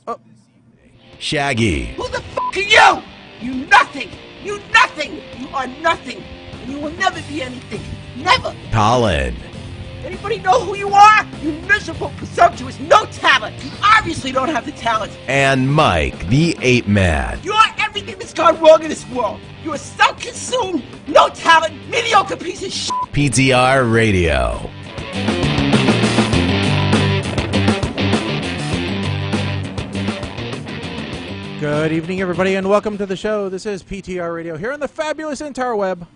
Oh. Shaggy. Who the fuck are you? You nothing. You nothing. You are nothing. And you will never be anything. Never. Colin. Anybody know who you are? You miserable, presumptuous, no talent. You obviously don't have the talent. And Mike, the Ape Man. You are everything that's gone wrong in this world. You are self-consumed, no talent, mediocre piece of shit. PTR Radio. Good evening, everybody, and welcome to the show. This is PTR Radio here on the fabulous interweb.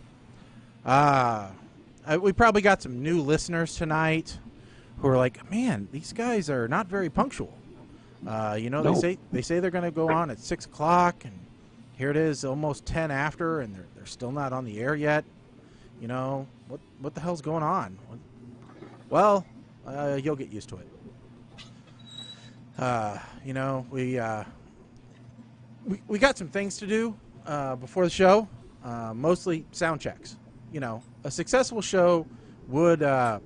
We probably got some new listeners tonight who are like, man, these guys are not very punctual. No. They say they're going to go on at 6 o'clock, and here it is almost 10 after, and they're still not on the air yet. You know, what the hell's going on? Well, you'll get used to it. You know, we got some things to do before the show, mostly sound checks. You know, a successful show would get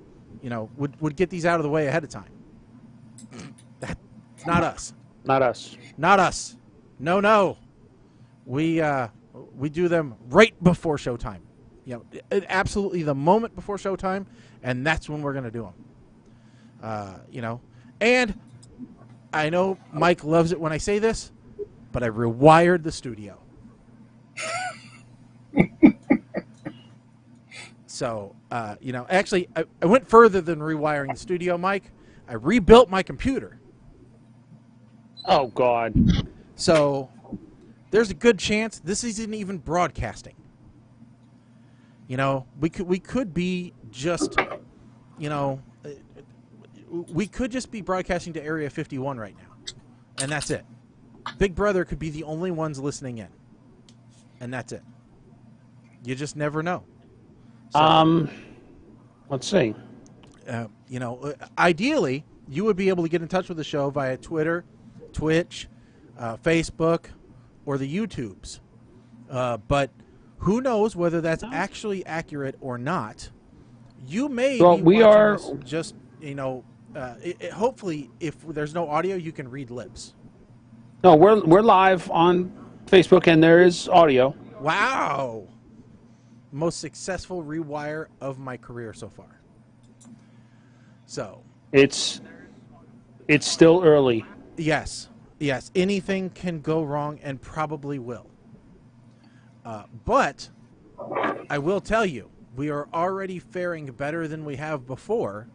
these out of the way ahead of time. That's not us. Not us. Not us. No. We do them right before showtime. You know, absolutely the moment before showtime, and that's when we're going to do them. You know, and I know Mike loves it when I say this, but I rewired the studio. So, you know, actually, I went further than rewiring the studio, Mike. I rebuilt my computer. Oh, God. So, there's a good chance this isn't even broadcasting. You know, we could be just, you know, we could just be broadcasting to Area 51 right now. And that's it. Big Brother could be the only ones listening in. And that's it. You just never know. So, let's see. You know, ideally, you would be able to get in touch with the show via Twitter, Twitch, Facebook, or the YouTubes. But who knows whether that's actually accurate or not. You may be watching this just, you know, hopefully if there's no audio, you can read lips. No, we're live on Facebook, and there is audio. Wow. Most successful rewire of my career so far. So it's still early. Yes. Anything can go wrong and probably will. But I will tell you, we are already faring better than we have before,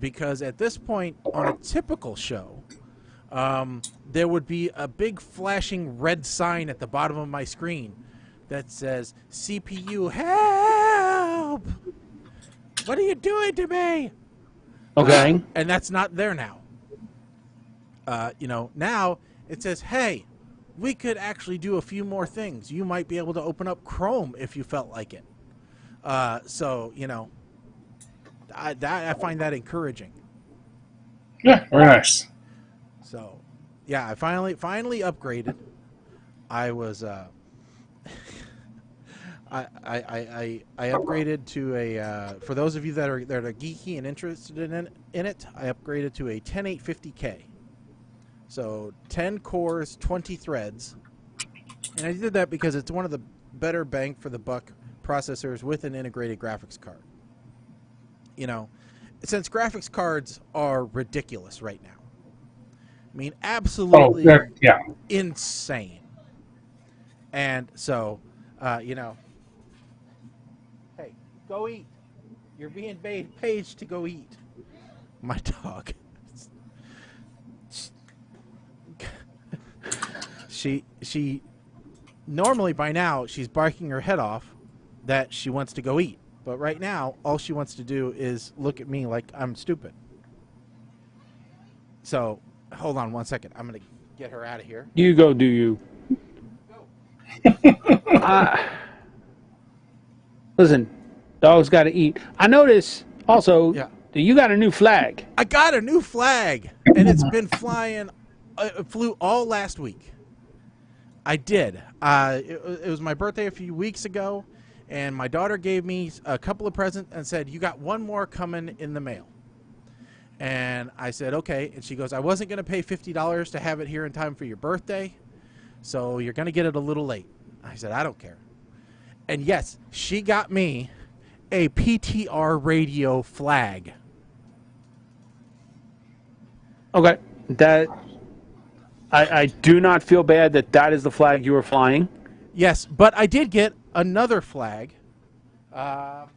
because at this point on a typical show, there would be a big flashing red sign at the bottom of my screen that says, CPU, help! What are you doing to me? Okay. And that's not there now. You know, now it says, hey, we could actually do a few more things. You might be able to open up Chrome if you felt like it. So, you know, I find that encouraging. Yeah, very nice. So, yeah, I finally upgraded. I was I upgraded to a for those of you that are geeky and interested in it, I upgraded to a 10850K. So 10 cores, 20 threads. And I did that because it's one of the better bang for the buck processors with an integrated graphics card. You know, since graphics cards are ridiculous right now. I mean, absolutely insane. And so, you know, hey, go eat. You're being paid to go eat. My dog. She normally by now she's barking her head off that she wants to go eat. But right now, all she wants to do is look at me like I'm stupid. So, hold on one second. I'm going to get her out of here. You go, do you? Listen, dogs got to eat. I notice also that you got a new flag. I got a new flag, and it's been flying. It flew all last week. I did. It was my birthday a few weeks ago, and my daughter gave me a couple of presents and said, you got one more coming in the mail. And I said, okay. And she goes, I wasn't going to pay $50 to have it here in time for your birthday, so you're going to get it a little late. I said, I don't care. And yes, she got me a PTR Radio flag. Okay. That I do not feel bad that is the flag you were flying. Yes, but I did get another flag. I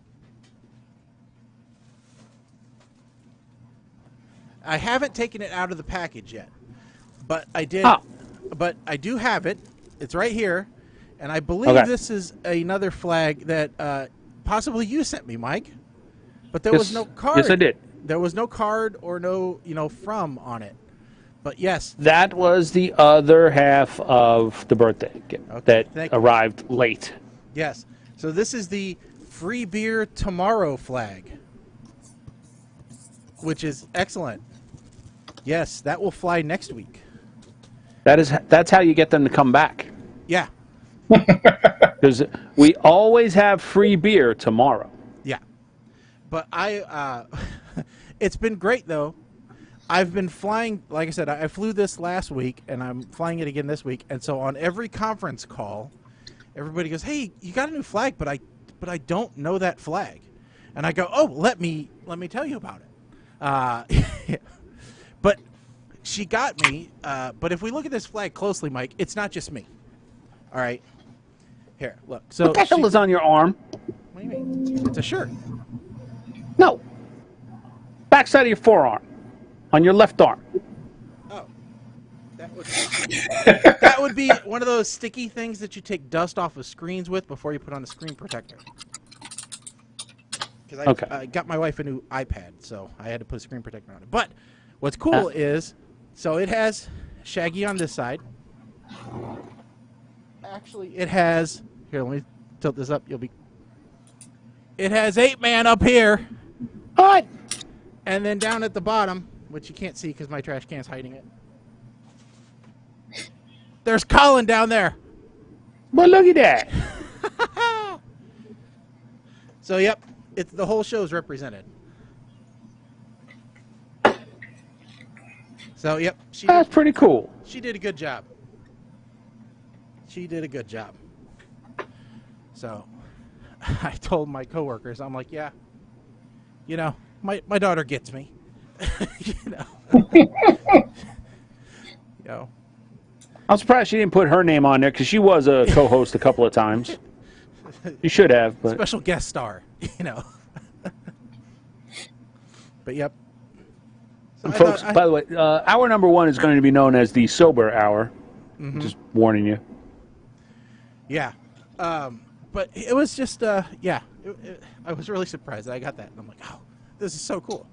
haven't taken it out of the package yet, but I did. Oh. But I do have it. It's right here, and I believe this is another flag that possibly you sent me, Mike. But there was no card. Yes, I did. There was no card or no, from on it. But yes, that was the other half of the birthday gift that arrived late. Yes. So this is the Free Beer Tomorrow flag, which is excellent. Yes, that will fly next week. That's how you get them to come back. Yeah. Because we always have free beer tomorrow. Yeah. But it's been great, though. I've been flying, like I said, I flew this last week, and I'm flying it again this week. And so on every conference call, everybody goes, hey, you got a new flag, but I don't know that flag. And I go, oh, let me tell you about it. But she got me. But if we look at this flag closely, Mike, it's not just me. All right. Here, look. So what the hell is on your arm? What do you mean? It's a shirt. No. Backside of your forearm. On your left arm. Oh. That would be one of those sticky things that you take dust off of screens with before you put on a screen protector. Because I got my wife a new iPad, so I had to put a screen protector on it. But what's cool is, so it has Shaggy on this side. Actually, it has, here, let me tilt this up. It has 8-Man up here. What? And then down at the bottom, which you can't see because my trash can's hiding it, there's Colin down there. Well, look at that. So, yep, the whole show's represented. So, yep. That's pretty cool. She did a good job. So, I told my coworkers, I'm like, yeah, my daughter gets me. I'm surprised she didn't put her name on there because she was a co-host a couple of times. You should have, but special guest star, But yep. So folks, by the way, hour number 1 is going to be known as the sober hour. Mm-hmm. Just warning you. Yeah, but it was just I was really surprised that I got that, and I'm like, oh, this is so cool.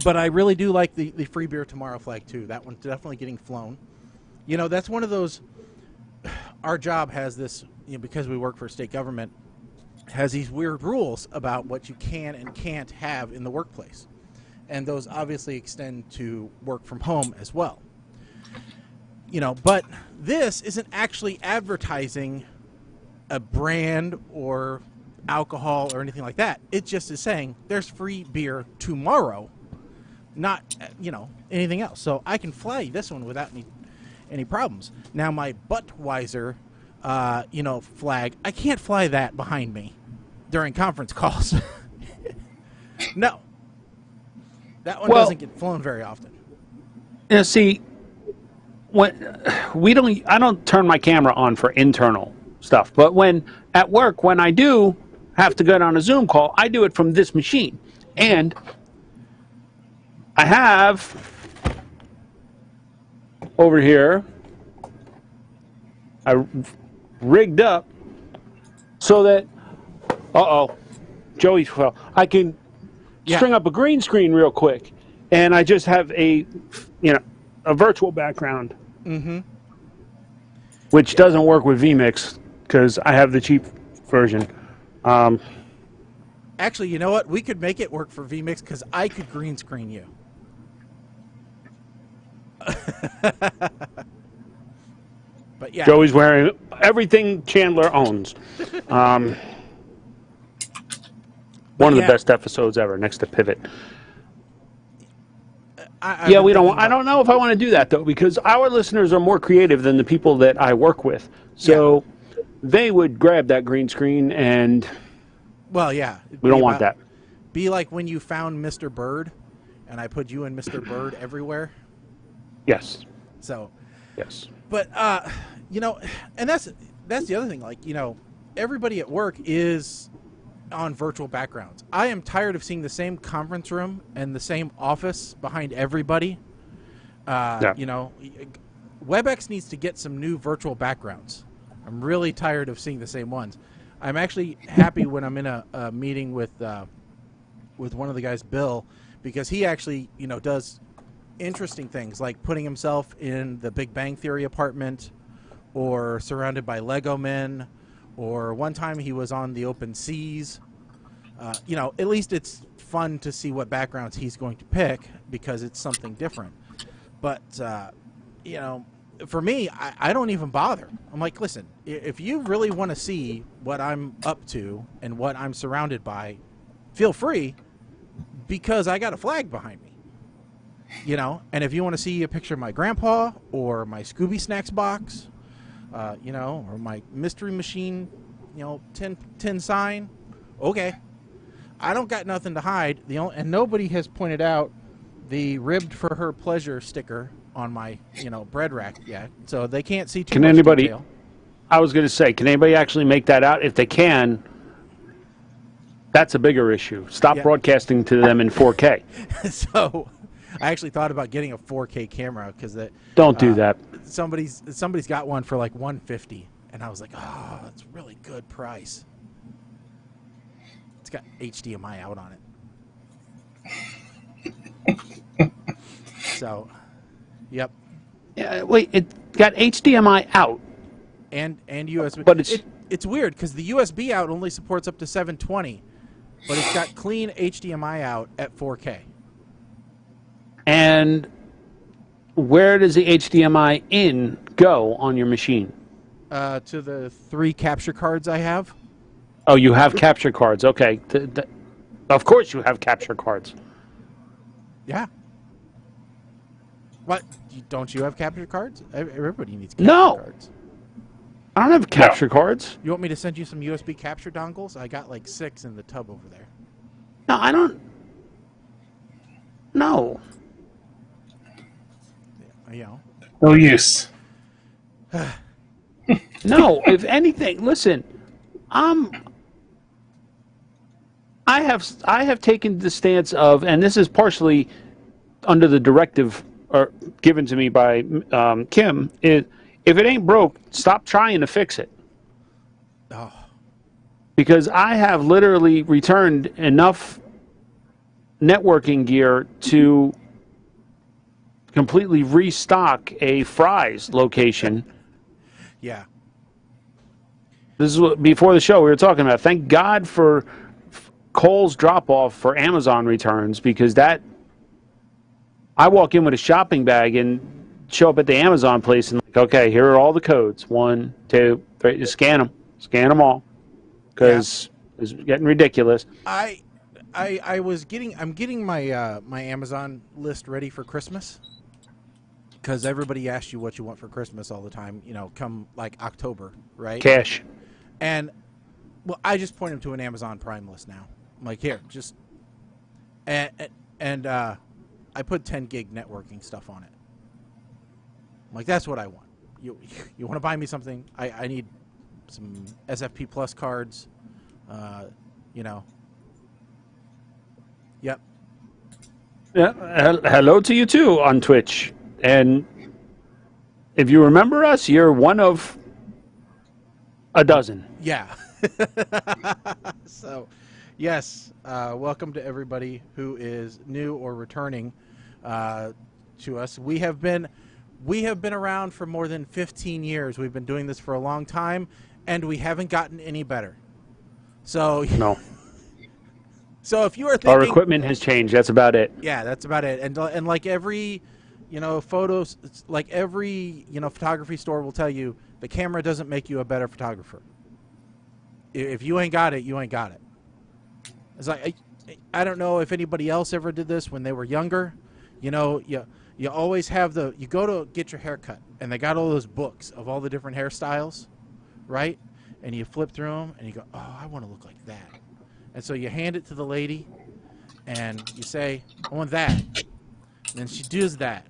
But I really do like the Free Beer Tomorrow flag, too. That one's definitely getting flown. That's one of those, our job has this, because we work for state government, has these weird rules about what you can and can't have in the workplace. And those obviously extend to work from home as well. But this isn't actually advertising a brand or alcohol or anything like that. It just is saying there's free beer tomorrow. Not, anything else. So I can fly this one without any problems. Now my Budweiser, flag, I can't fly that behind me during conference calls. No. That one doesn't get flown very often. See, I don't turn my camera on for internal stuff. But at work, when I do have to get on a Zoom call, I do it from this machine. And I have over here, I rigged up so that, Joey fell. I can string up a green screen real quick, and I just have a virtual background, which doesn't work with vMix because I have the cheap version. Actually, you know what? We could make it work for vMix because I could green screen you. But yeah, Joey's wearing everything Chandler owns. One of yeah. the best episodes ever, next to Pivot. I've Yeah, been we don't. thinking I don't know if I want to do that though, because our listeners are more creative than the people that I work with. So they would grab that green screen, and Well, yeah. It'd we be don't want that. Be like when you found Mr. Bird, and I put you and Mr. Bird everywhere. Yes. So, Yes. but you know, and that's the other thing. Like, you know, everybody at work is on virtual backgrounds. I am tired of seeing the same conference room and the same office behind everybody. You know, WebEx needs to get some new virtual backgrounds. I'm really tired of seeing the same ones. I'm actually happy when I'm in a meeting with one of the guys, Bill, because he actually, you know, does interesting things like putting himself in the Big Bang Theory apartment or surrounded by Lego men, or one time he was on the open seas. You know, at least it's fun to see what backgrounds he's going to pick because it's something different. But, you know, for me, I don't even bother. I'm like, listen, if you really want to see what I'm up to and what I'm surrounded by, feel free, because I got a flag behind me. You know, and if you want to see a picture of my grandpa or my Scooby Snacks box, you know, or my Mystery Machine, you know, tin sign, okay. I don't got nothing to hide. And nobody has pointed out the ribbed for her pleasure sticker on my, you know, bread rack yet, so they can't see too much detail. I was going to say, can anybody actually make that out? If they can, that's a bigger issue. Stop broadcasting to them in 4K. So, I actually thought about getting a 4K camera because don't do that. Somebody's got one for like $150, and I was like, oh, that's a really good price. It's got HDMI out on it. So, yep. Yeah, wait, it got HDMI out and USB, but it's weird because the USB out only supports up to 720, but it's got clean HDMI out at 4K. And where does the HDMI in go on your machine? To the 3 capture cards I have. Oh, you have capture cards. Okay. Of course you have capture cards. Yeah. What? Don't you have capture cards? Everybody needs capture cards. I don't have capture cards. You want me to send you some USB capture dongles? I got like 6 in the tub over there. No, I don't. No. You know. No use. No, if anything, listen, I have taken the stance of, and this is partially under the directive or given to me by Kim, is if it ain't broke, stop trying to fix it. Oh. Because I have literally returned enough networking gear to completely restock a Fry's location. Yeah. This is what, before the show we were talking about. Thank God for Kohl's drop-off for Amazon returns, because that I walk in with a shopping bag and show up at the Amazon place and like, okay, here are all the codes. 1, 2, 3. Just scan them all, because it's getting ridiculous. I'm getting my my Amazon list ready for Christmas, because everybody asks you what you want for Christmas all the time. You know, come like October, right? Cash. And well, I just point them to an Amazon Prime list now. I'm like, here, just and I put 10 gig networking stuff on it. I'm like, that's what I want. You want to buy me something? I need some SFP Plus cards. You know. Yep. Yeah. Hello to you too on Twitch. And if you remember us, you're one of a dozen. Yeah. So, yes, welcome to everybody who is new or returning to us. We have been around for more than 15 years. We've been doing this for a long time, and we haven't gotten any better. So no. So if you are thinking, our equipment has changed, that's about it. Yeah, that's about it. And like every, photos, like every, photography store will tell you, the camera doesn't make you a better photographer. If you ain't got it, you ain't got it. It's like I don't know if anybody else ever did this when they were younger. You know, you always have you go to get your hair cut, and they got all those books of all the different hairstyles, right? And you flip through them, and you go, oh, I want to look like that. And so you hand it to the lady, and you say, I want that. And then she does that.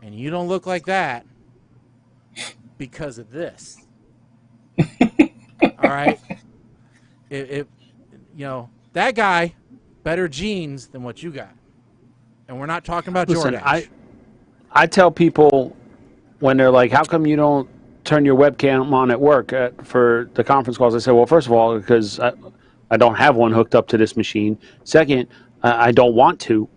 And you don't look like that because of this. All right? It you know, that guy, better genes than what you got. And we're not talking about Listen, DoorDash. I tell people when they're like, how come you don't turn your webcam on at work for the conference calls? I say, well, first of all, because I don't have one hooked up to this machine. Second, I don't want to.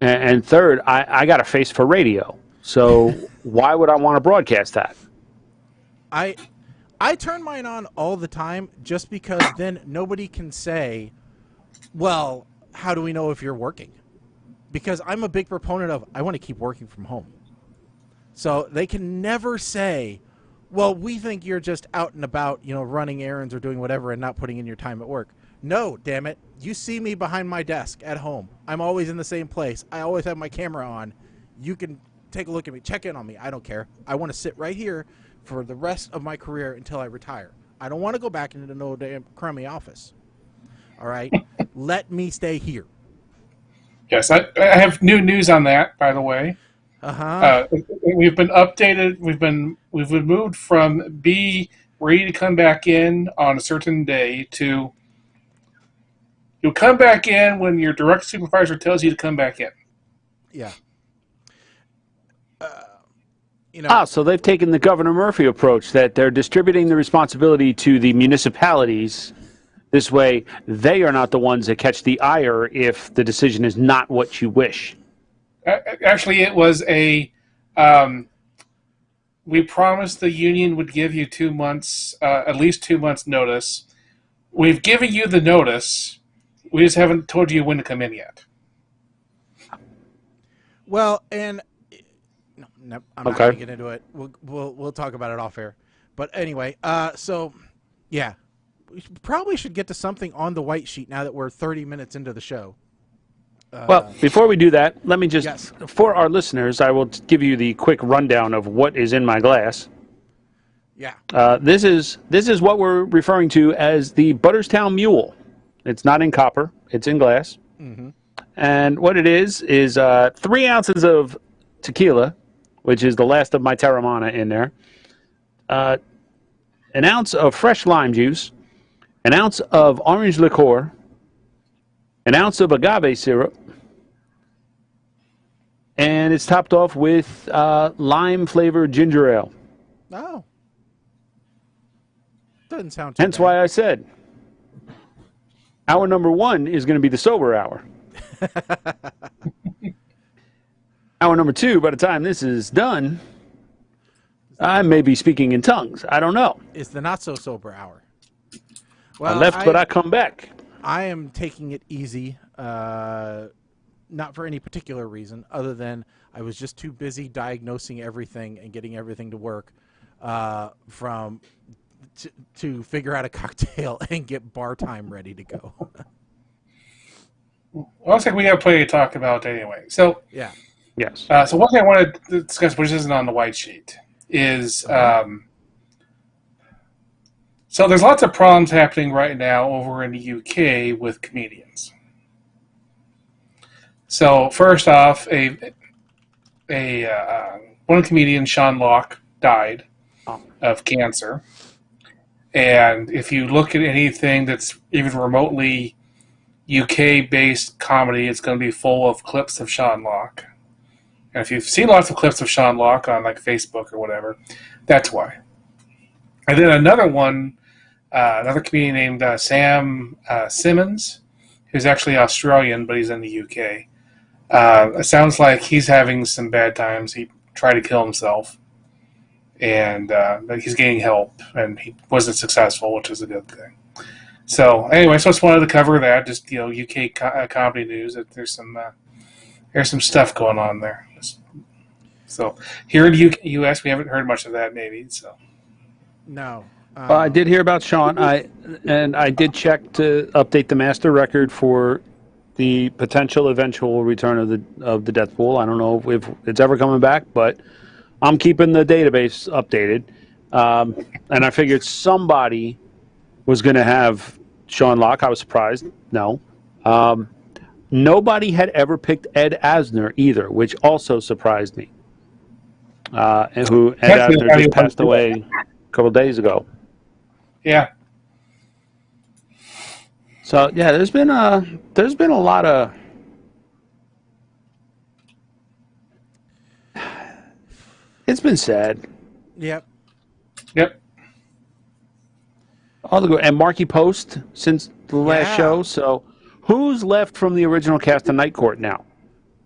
And third, I got a face for radio. So why would I want to broadcast that? I turn mine on all the time just because then nobody can say, well, how do we know if you're working? Because I'm a big proponent of I want to keep working from home. So they can never say, well, we think you're just out and about, you know, running errands or doing whatever and not putting in your time at work. No, damn it. You see me behind my desk at home. I'm always in the same place. I always have my camera on. You can take a look at me, check in on me. I don't care. I want to sit right here for the rest of my career until I retire. I don't want to go back into no damn crummy office. All right? Let me stay here. Yes, I have new news on that, by the way. We've been updated. We've been moved from be ready to come back in on a certain day to you'll come back in when your direct supervisor tells you to come back in. Yeah. You know. So they've taken the Governor Murphy approach that they're distributing the responsibility to the municipalities. This way, they are not the ones that catch the ire if the decision is not what you wish. Actually, it was we promised the union would give you 2 months, at least 2 months notice. We've given you the notice. We just haven't told you when to come in yet. Well, and no, I'm not going to get into it. We'll talk about it off air. But anyway, so yeah, we probably should get to something on the white sheet now that we're 30 minutes into the show. Well, before we do that, let me just, yes. For our listeners, I will give you the quick rundown of what is in my glass. Yeah. This is what we're referring to as the Butterstown Mule. It's not in copper. It's in glass. Mm-hmm. And what it is 3 ounces of tequila, which is the last of my Terramana in there, an ounce of fresh lime juice, an ounce of orange liqueur, an ounce of agave syrup, and it's topped off with lime-flavored ginger ale. Oh. Doesn't sound too Hence bad. why I said hour number 1 is going to be the sober hour. Hour number 2, by the time this is done, I may be speaking in tongues. I don't know. It's the not-so-sober hour. Well, I left, but I come back. I am taking it easy, not for any particular reason, other than I was just too busy diagnosing everything and getting everything to work to figure out a cocktail and get bar time ready to go. Well, looks like we have plenty to talk about anyway. So yeah. Yes. So one thing I want to discuss, which isn't on the white sheet, is so there's lots of problems happening right now over in the UK with comedians. So first off, one comedian, Sean Locke, died of cancer. And if you look at anything that's even remotely UK-based comedy, it's going to be full of clips of Sean Locke. And if you've seen lots of clips of Sean Locke on like Facebook or whatever, that's why. And then another one, another comedian named Sam Simmons, who's actually Australian, but he's in the UK. It sounds like he's having some bad times. He tried to kill himself. And he's getting help, and he wasn't successful, which is a good thing. So anyway, so I just wanted to cover that, just UK comedy news. That there's some stuff going on there. So here in the U.S., we haven't heard much of that, maybe. So no, I did hear about Sean. I did check to update the master record for the potential eventual return of the death pool. I don't know if it's ever coming back, but I'm keeping the database updated. And I figured somebody was going to have Sean Locke. I was surprised. No. Nobody had ever picked Ed Asner either, which also surprised me. Ed Asner just passed away a couple of days ago. Yeah. So yeah, there's been a lot of it's been sad. Yep. And Marky Post since the last show. So who's left from the original cast of Night Court now?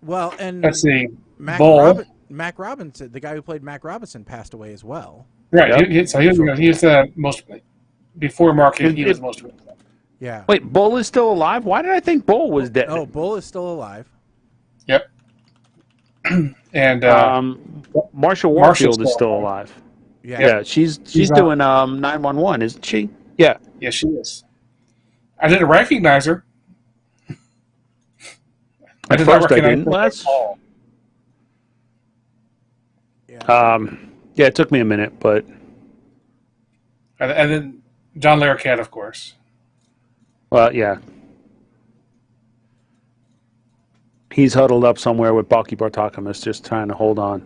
Well, and let's see. Mac Robinson, the guy who played Mac Robinson, passed away as well. Right. Yep. So he was most before Marky. He was most of it. Yeah. Wait, Bull is still alive? Why did I think Bull was dead? Oh, Bull is still alive. Yep. And Marsha Warfield is still alive. Yeah, she's doing 911, isn't she? Yeah. Yeah, she is. I didn't recognize her. At first I didn't. Yeah, it took me a minute, but and then John Larroquette, of course. Well, yeah. He's huddled up somewhere with Balky Bartokomous, just trying to hold on.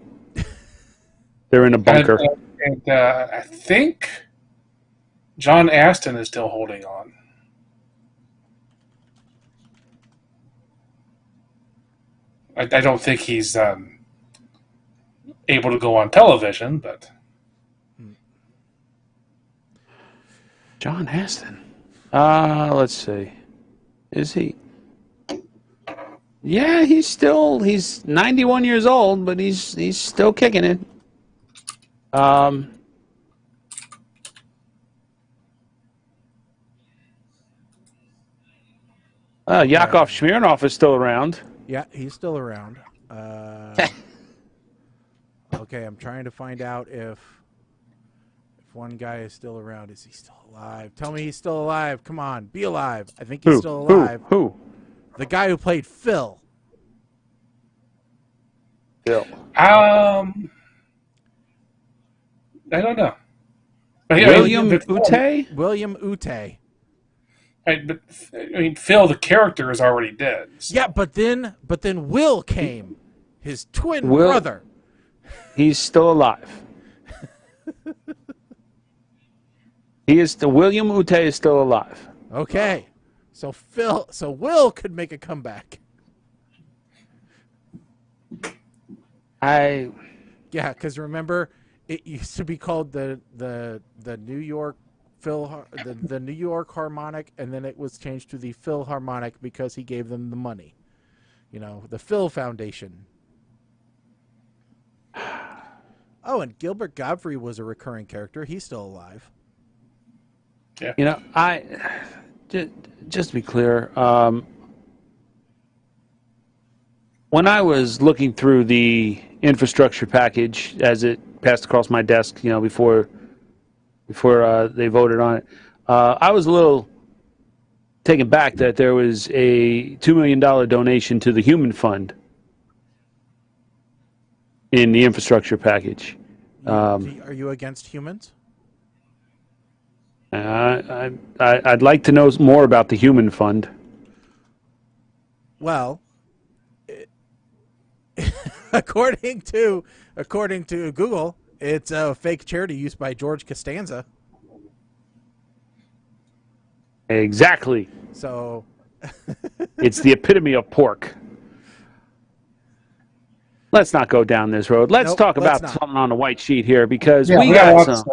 They're in a bunker. And I think John Aston is still holding on. I don't think he's able to go on television, but... John Aston. Let's see. Is he? Yeah, he's 91 years old, but he's still kicking it. Yakov Smirnoff is still around. Yeah, he's still around. Okay, I'm trying to find out if one guy is still around. Is he still alive? Tell me he's still alive. Come on, be alive. I think he's still alive. Who? The guy who played Phil. Phil. I don't know. William Ute? William Ute. But I mean, Phil, the character, is already dead. So. Yeah, but then Will came, his twin brother. He's still alive. William Ute is still alive. Okay, so Will could make a comeback. Yeah, because remember, it used to be called the New York the New York Harmonic, and then it was changed to the Philharmonic because he gave them the money. The Phil Foundation. Oh, and Gilbert Godfrey was a recurring character. He's still alive. Yeah. I just to be clear, when I was looking through the infrastructure package as it passed across my desk, before they voted on it, I was a little taken back that there was a $2 million donation to the Human Fund in the infrastructure package. Are you against humans? I'd like to know more about the Human Fund. Well, according to Google, it's a fake charity used by George Costanza. Exactly. So it's the epitome of pork. Let's not go down this road. Let's talk about something on the white sheet here because we got some.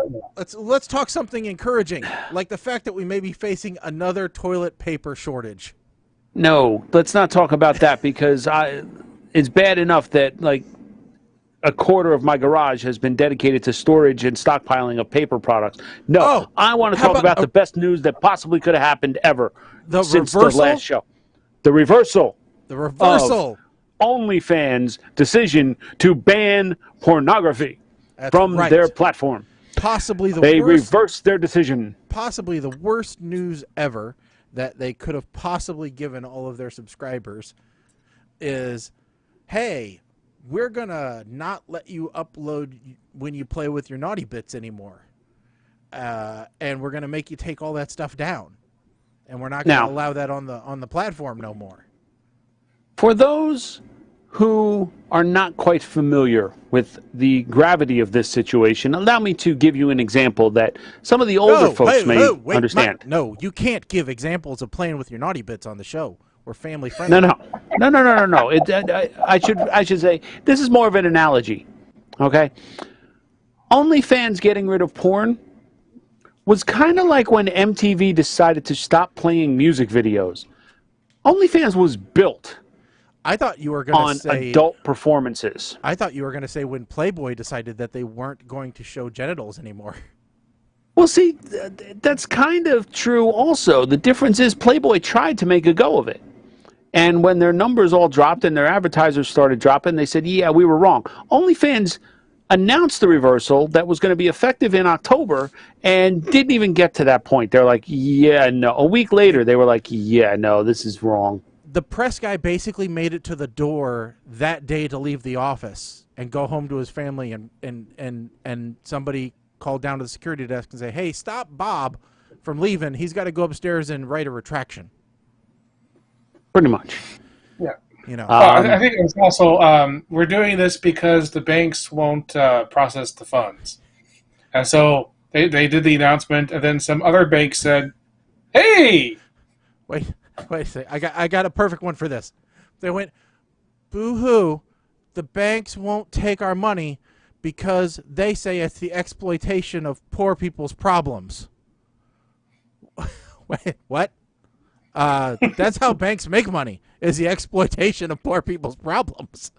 Let's talk something encouraging, like the fact that we may be facing another toilet paper shortage. No, let's not talk about that because it's bad enough that like a quarter of my garage has been dedicated to storage and stockpiling of paper products. No, I want to talk about the best news that possibly could have happened ever since the last show. The reversal. Of OnlyFans' decision to ban pornography from their platform. possibly the They worst, reversed their decision. possibly the worst news ever that they could have possibly given all of their subscribers is, hey, we're going to not let you upload when you play with your naughty bits anymore. And we're going to make you take all that stuff down. And we're not going to allow that on the platform no more. For those who are not quite familiar with the gravity of this situation, allow me to give you an example that some of the older folks may understand. No, you can't give examples of playing with your naughty bits on the show. We're family friendly. No. I should say this is more of an analogy. Okay, OnlyFans getting rid of porn was kind of like when MTV decided to stop playing music videos. OnlyFans was built. I thought you were going to say adult performances. I thought you were going to say when Playboy decided that they weren't going to show genitals anymore. Well, see, that's kind of true also. The difference is Playboy tried to make a go of it. And when their numbers all dropped and their advertisers started dropping, they said, yeah, we were wrong. OnlyFans announced the reversal that was going to be effective in October and didn't even get to that point. They're like, yeah, no. A week later, they were like, yeah, no, this is wrong. The press guy basically made it to the door that day to leave the office and go home to his family, and somebody called down to the security desk and say, hey, stop Bob from leaving. He's got to go upstairs and write a retraction. Pretty much. Yeah. You know, I think it's also we're doing this because the banks won't process the funds. And so they did the announcement, and then some other bank said, hey! Wait a second. I got a perfect one for this. They went, boo-hoo, the banks won't take our money because they say it's the exploitation of poor people's problems. Wait, what? That's how banks make money, is the exploitation of poor people's problems.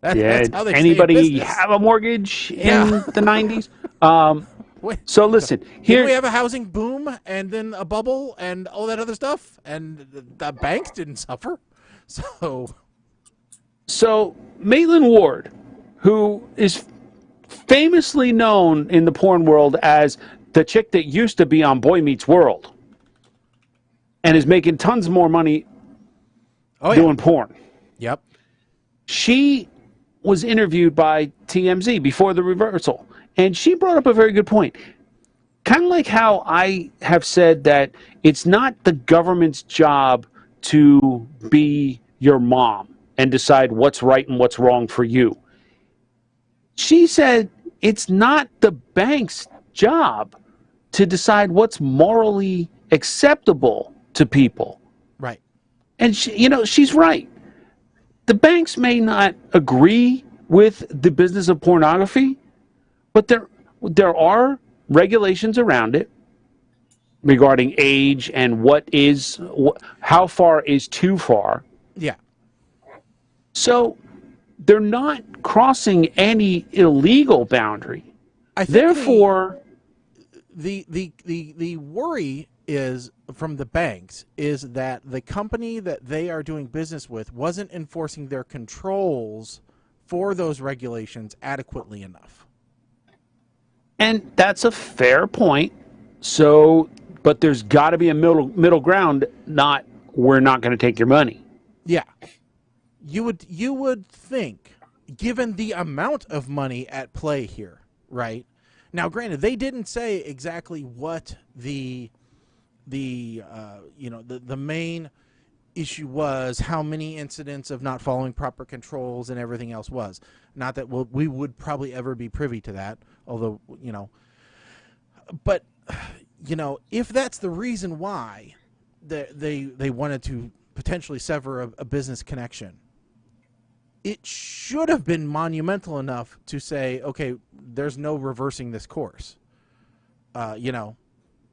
That's how they anybody stay in business. have a mortgage in the 90s? Wait, so listen, here here we have a housing boom and then a bubble and all that other stuff, and the banks didn't suffer. So Maitland Ward, who is famously known in the porn world as the chick that used to be on Boy Meets World and is making tons more money doing porn. Yep. She was interviewed by TMZ before the reversal, and she brought up a very good point. Kind of like how I have said that it's not the government's job to be your mom and decide what's right and what's wrong for you. She said it's not the bank's job to decide what's morally acceptable to people. Right. And she's right. The banks may not agree with the business of pornography, but there are regulations around it regarding age and how far is too far. Yeah. So they're not crossing any illegal boundary. Therefore, the worry is from the banks is that the company that they are doing business with wasn't enforcing their controls for those regulations adequately enough. And that's a fair point. So, but there's got to be a middle ground. Not we're not going to take your money. Yeah, you would think, given the amount of money at play here, right? Now, granted, they didn't say exactly what the main issue was, how many incidents of not following proper controls and everything else was. Not that we would probably ever be privy to that, although, but, if that's the reason why they wanted to potentially sever a business connection, it should have been monumental enough to say, okay, there's no reversing this course.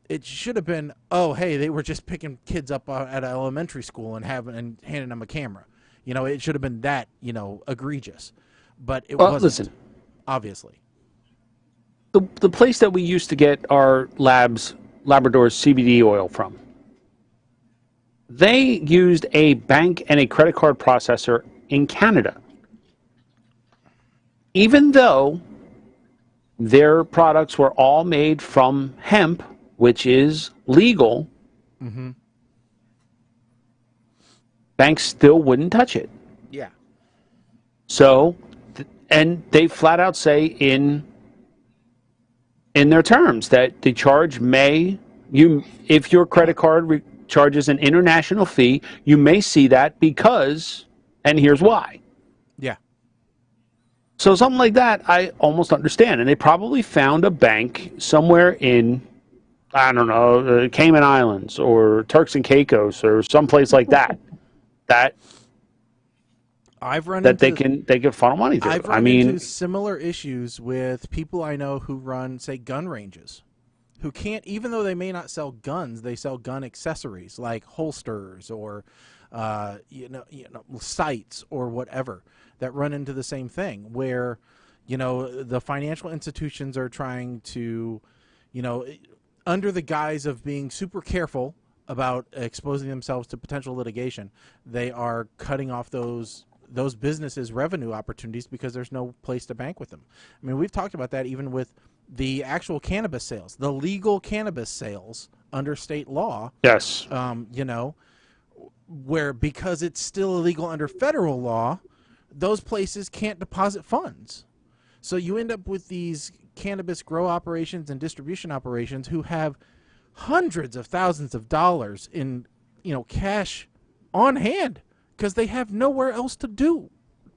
It should have been, oh, hey, they were just picking kids up at elementary school and handing them a camera. It should have been that, egregious. But it wasn't, listen, obviously. The place that we used to get our Labrador's CBD oil from, they used a bank and a credit card processor in Canada. Even though their products were all made from hemp, which is legal, banks still wouldn't touch it. Yeah. So, and they flat out say in their terms that the charge if your credit card charges an international fee, you may see that because, and here's why. Yeah. So something like that, I almost understand. And they probably found a bank somewhere in, I don't know, Cayman Islands or Turks and Caicos or someplace like that, that they can funnel money through. I've run into similar issues with people I know who run, say, gun ranges, who can't, even though they may not sell guns, they sell gun accessories like holsters or sights or whatever, that run into the same thing where, the financial institutions are trying to, under the guise of being super careful about exposing themselves to potential litigation, they are cutting off those businesses' revenue opportunities because there's no place to bank with them. I mean, we've talked about that even with the actual cannabis sales, the legal cannabis sales under state law. Yes. Where because it's still illegal under federal law, those places can't deposit funds. So you end up with these cannabis grow operations and distribution operations who have hundreds of thousands of dollars in, cash on hand because they have nowhere else to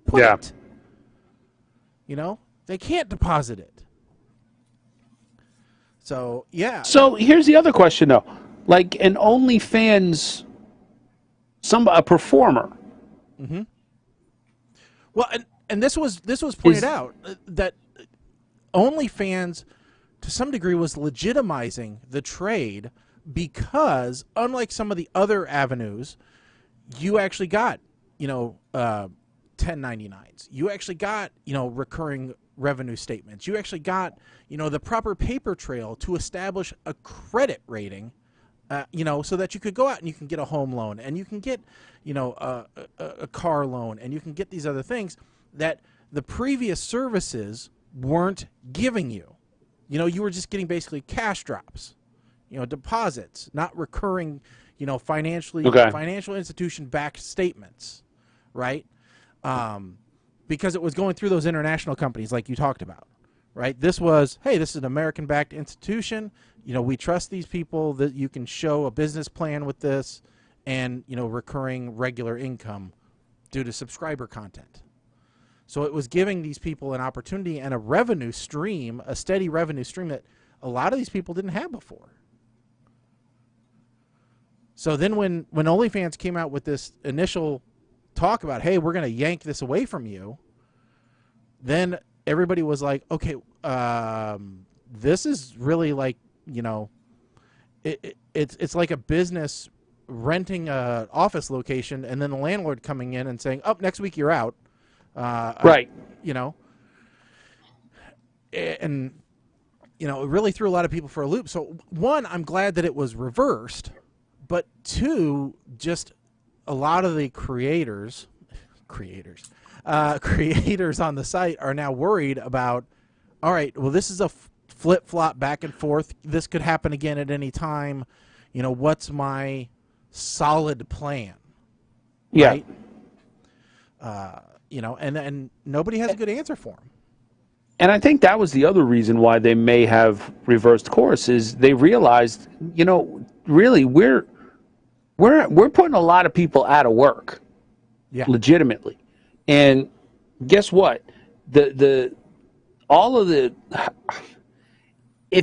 put it. They can't deposit it. So, yeah. So here's the other question, though. Like an OnlyFans, a performer. Mm-hmm. Well, and this was pointed out that OnlyFans, to some degree, was legitimizing the trade because, unlike some of the other avenues, you actually got, 1099s. You actually got, recurring revenue statements. You actually got, the proper paper trail to establish a credit rating, so that you could go out and you can get a home loan and you can get, a car loan and you can get these other things that the previous services weren't giving you. You were just getting basically cash drops, deposits, not recurring, financial institution backed statements, right? Because it was going through those international companies like you talked about, right? This was, hey, this is an American backed institution. We trust these people that you can show a business plan with this and, recurring regular income due to subscriber content. So it was giving these people an opportunity and a revenue stream, a steady revenue stream that a lot of these people didn't have before. So then when OnlyFans came out with this initial talk about, hey, we're going to yank this away from you, then everybody was like, okay, this is really like, it's like a business renting a office location and then the landlord coming in and saying, oh, next week you're out. Right. And, it really threw a lot of people for a loop. So, one, I'm glad that it was reversed. But two, just a lot of the creators on the site are now worried about, all right, well, this is a flip-flop back and forth. This could happen again at any time. What's my solid plan? Yeah. Right? And nobody has a good answer for them. And I think that was the other reason why they may have reversed course is they realized, really we're putting a lot of people out of work, legitimately. And guess what? If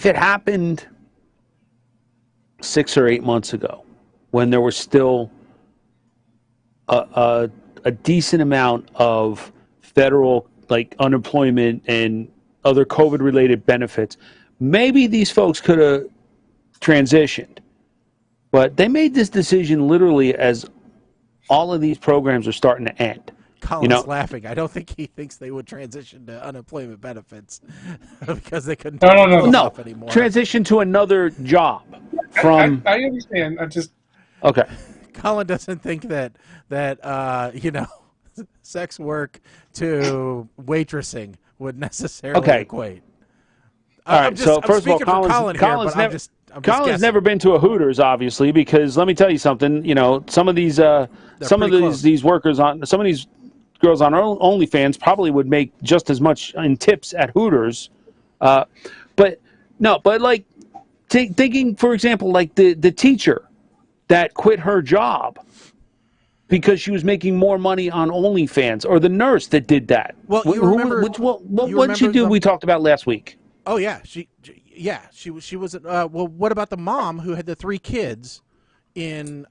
it happened 6 or 8 months ago, when there was still a decent amount of federal unemployment and other COVID-related benefits, maybe these folks could have transitioned. But they made this decision literally as all of these programs are starting to end. Colin's laughing. I don't think he thinks they would transition to unemployment benefits because they couldn't no anymore. Transition to another job. From I understand. Okay. Colin doesn't think that sex work to waitressing would necessarily equate. All right, so first of all, Colin's Colin's never been to a Hooters, obviously, because let me tell you something. You know, some of these workers on some of these girls on OnlyFans probably would make just as much in tips at Hooters. But like thinking, for example, like the teacher that quit her job because she was making more money on OnlyFans, or the nurse that did that. Well, what did she do? We talked about last week. Oh yeah, she was. Well, what about the mom who had the 3 kids in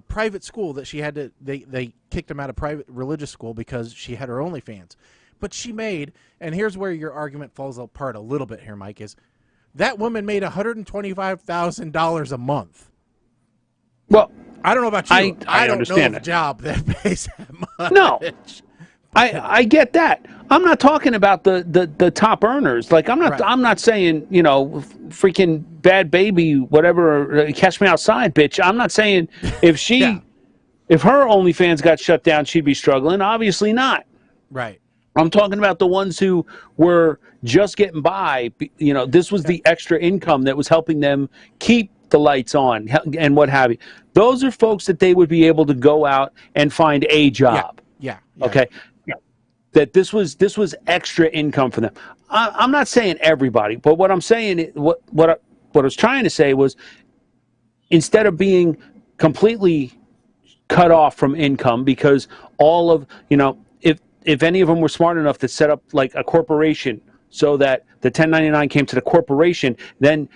private school that she had to? They kicked them out of private religious school because she had her OnlyFans. But she made, and here's where your argument falls apart a little bit here, Mike, is that woman made $125,000 a month. Well, I don't know about you. I don't understand know of a job that pays that much. No. I get that. I'm not talking about the top earners. Like I'm not saying, you know, freaking bad baby, whatever, catch me outside, bitch. I'm not saying if she if her OnlyFans got shut down, she'd be struggling. Obviously not. Right. I'm talking about the ones who were just getting by. You know, this was the extra income that was helping them keep the lights on and what have you. Those are folks that they would be able to go out and find a job. Yeah. Okay. That this was extra income for them. I'm not saying everybody, but what I'm saying, what I was trying to say was, instead of being completely cut off from income, because all of, you know, if any of them were smart enough to set up like a corporation so that the 1099 came to the corporation, then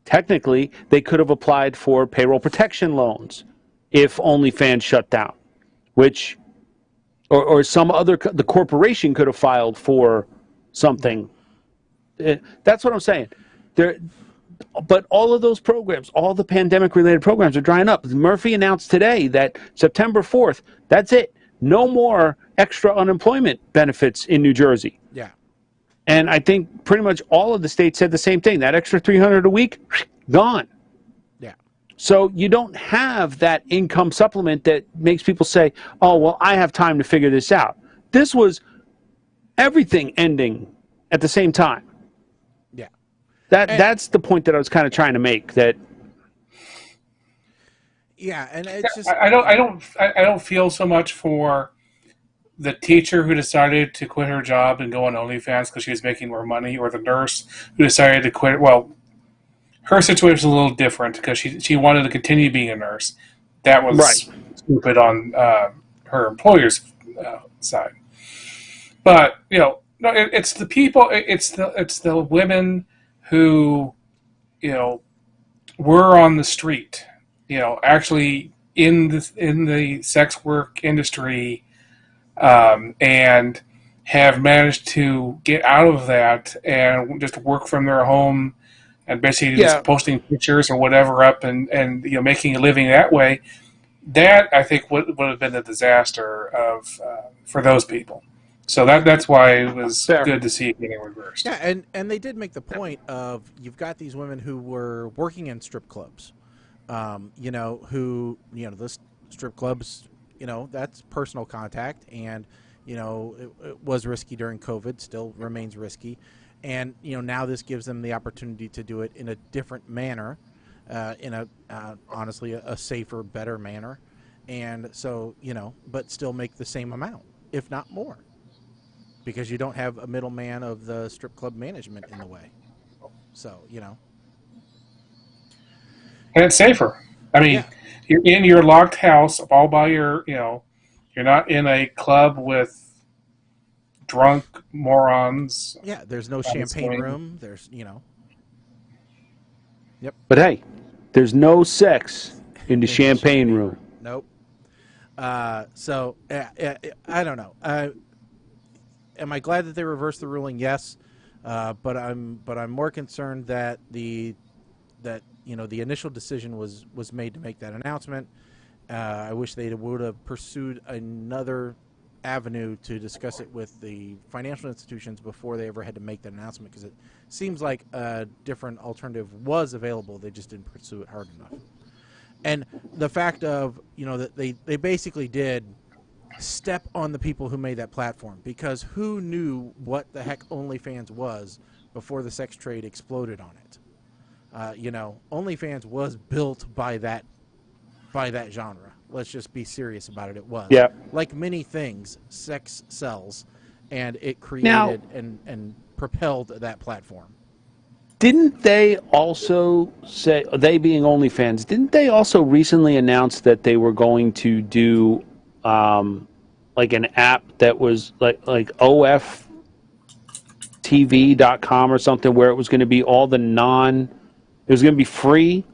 technically they could have applied for payroll protection loans if OnlyFans shut down, which. Or some other, the corporation could have filed for something. That's what I'm saying. But all of those programs, all the pandemic-related programs are drying up. Murphy announced today that September 4th, that's it. No more extra unemployment benefits in New Jersey. Yeah. And I think pretty much all of the states said the same thing. That extra $300 a week, gone. So you don't have that income supplement that makes people say, oh, well, I have time to figure this out. This was everything ending at the same time. Yeah. That's the point that I was kind of trying to make. That. Yeah, and it's just I don't feel so much for the teacher who decided to quit her job and go on OnlyFans because she was making more money, or the nurse who decided to quit. Well, her situation is a little different because she wanted to continue being a nurse. That was stupid on her employer's side. But you know, no, it's the people. It's the women who, you know, were on the street. You know, actually in the sex work industry, and have managed to get out of that and just work from their home. And basically just posting pictures or whatever up and you know, making a living that way, that I think would have been a disaster for those people. So that's why it was good to see it getting reversed. Yeah, and they did make the point of, you've got these women who were working in strip clubs, you know, who, you know, the strip clubs, you know, that's personal contact, and you know, it was risky during COVID, still remains risky. And, you know, now this gives them the opportunity to do it in a different manner, in a, honestly, a safer, better manner. And so, you know, but still make the same amount, if not more, because you don't have a middleman of the strip club management in the way. So, you know. And it's safer. I mean, you're in your locked house all by your, you know, you're not in a club with drunk morons. Yeah, there's no champagne room. There's, you know. Yep. But hey, there's no sex in the champagne room. Nope. So I don't know. Am I glad that they reversed the ruling? Yes. But I'm more concerned that the initial decision was made to make that announcement. I wish they would have pursued another avenue to discuss it with the financial institutions before they ever had to make that announcement, because it seems like a different alternative was available. They just didn't pursue it hard enough. And the fact of, you know, that they basically did step on the people who made that platform, because who knew what the heck OnlyFans was before the sex trade exploded on it? OnlyFans was built by that genre. Let's just be serious about it. It was. Yeah. Like many things, sex sells, and it created and propelled that platform. Didn't they also say, they being OnlyFans, didn't they also recently announce that they were going to do like an app that was like oftv.com or something, where it was going to be all the it was going to be free,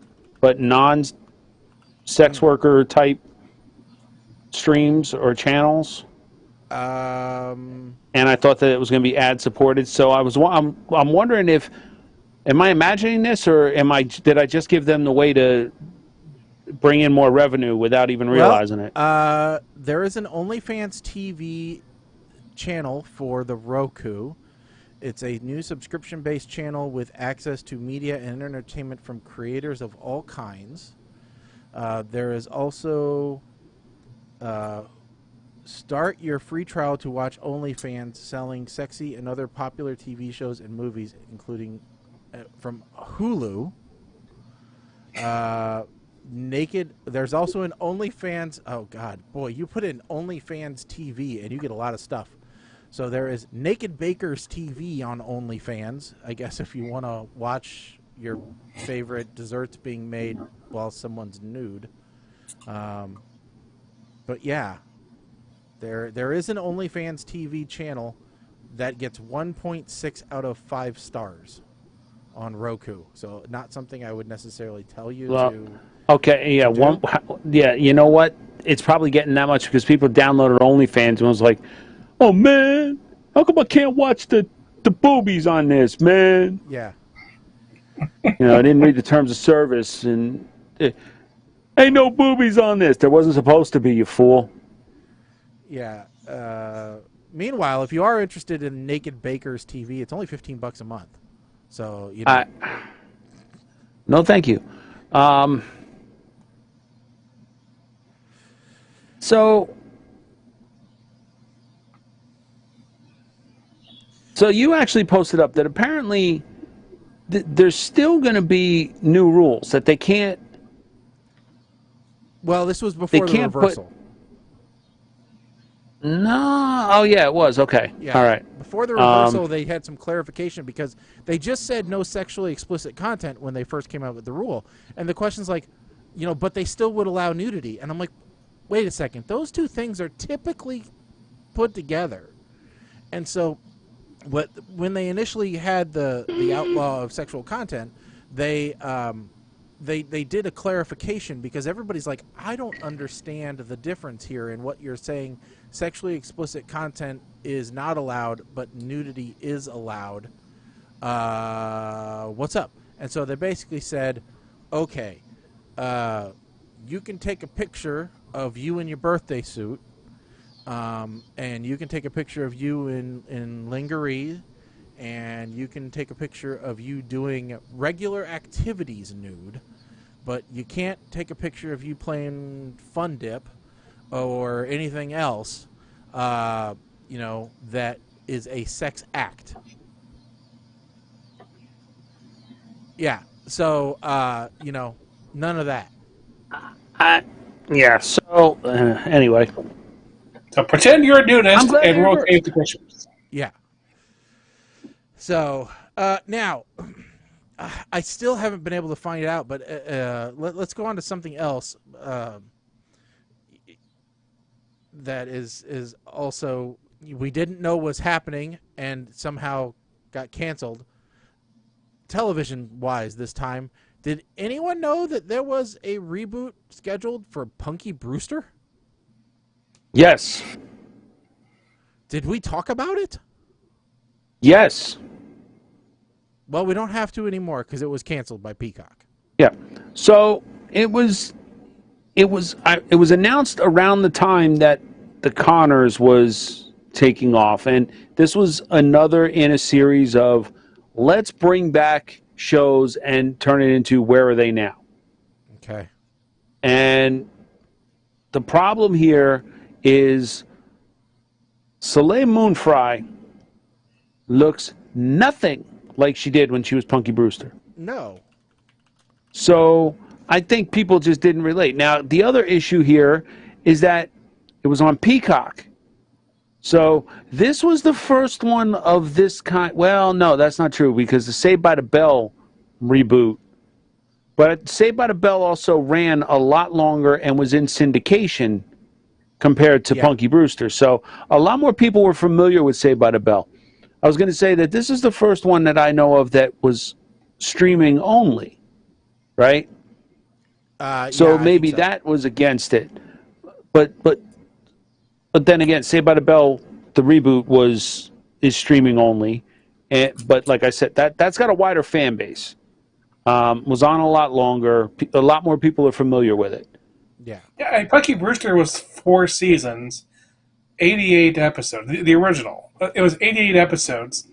but non-sex worker type streams or channels? And I thought that it was going to be ad supported. So I'm wondering if, am I imagining this, or did I just give them the way to bring in more revenue without even realizing it? There is an OnlyFans TV channel for the Roku. It's a new subscription-based channel with access to media and entertainment from creators of all kinds. There is also start your free trial to watch OnlyFans, selling sexy and other popular TV shows and movies, including from Hulu. Naked. There's also an OnlyFans. Oh God, boy, you put in OnlyFans TV and you get a lot of stuff. So there is Naked Bakers TV on OnlyFans. I guess if you want to watch your favorite desserts being made while someone's nude. But yeah, there is an OnlyFans TV channel that gets 1.6 out of 5 stars on Roku. So not something I would necessarily tell you to. Okay, yeah, you know what? It's probably getting that much because people downloaded OnlyFans and was like, "Oh man, how come I can't watch the boobies on this, man?" Yeah. I didn't read the terms of service, and ain't no boobies on this. There wasn't supposed to be, you fool. Yeah. Meanwhile, if you are interested in Naked Bakers TV, it's only $15 a month. So no, thank you. So you actually posted up that apparently there's still going to be new rules that they can't. Well, this was before the reversal. No. Oh, yeah, it was. Okay. Yeah. All right. Before the reversal, they had some clarification because they just said no sexually explicit content when they first came out with the rule. And the question's like, but they still would allow nudity. And I'm like, wait a second. Those two things are typically put together. And so when they initially had the outlaw of sexual content, they did a clarification because everybody's like, I don't understand the difference here in what you're saying. Sexually explicit content is not allowed, but nudity is allowed. What's up? And so they basically said, okay, you can take a picture of you in your birthday suit, and you can take a picture of you in lingerie, and you can take a picture of you doing regular activities nude, but you can't take a picture of you playing Fun Dip or anything else, that is a sex act. Yeah. So, none of that. Yeah. So, anyway. So pretend you're a nudist and we'll take the pictures. Yeah. So, now, I still haven't been able to find it out, but let's go on to something else that is also we didn't know was happening and somehow got canceled television-wise this time. Did anyone know that there was a reboot scheduled for Punky Brewster? Yes. Did we talk about it? Yes. Well, we don't have to anymore because it was canceled by Peacock. Yeah. So it was announced around the time that the Connors was taking off, and this was another in a series of let's bring back shows and turn it into Where Are They Now? Okay. And the problem here is Soleil Moonfry looks nothing like she did when she was Punky Brewster. No. So I think people just didn't relate. Now, the other issue here is that it was on Peacock. So this was the first one of this kind. Well, no, that's not true because the Saved by the Bell reboot. But Saved by the Bell also ran a lot longer and was in syndication compared to Punky Brewster. So a lot more people were familiar with Saved by the Bell. I was going to say that this is the first one that I know of that was streaming only, right? So maybe that was against it. But then again, Saved by the Bell, the reboot is streaming only. But like I said, that's got a wider fan base. Was on a lot longer. A lot more people are familiar with it. Yeah. Yeah, Punky Brewster was 4 seasons, 88 episodes. The original. It was 88 episodes.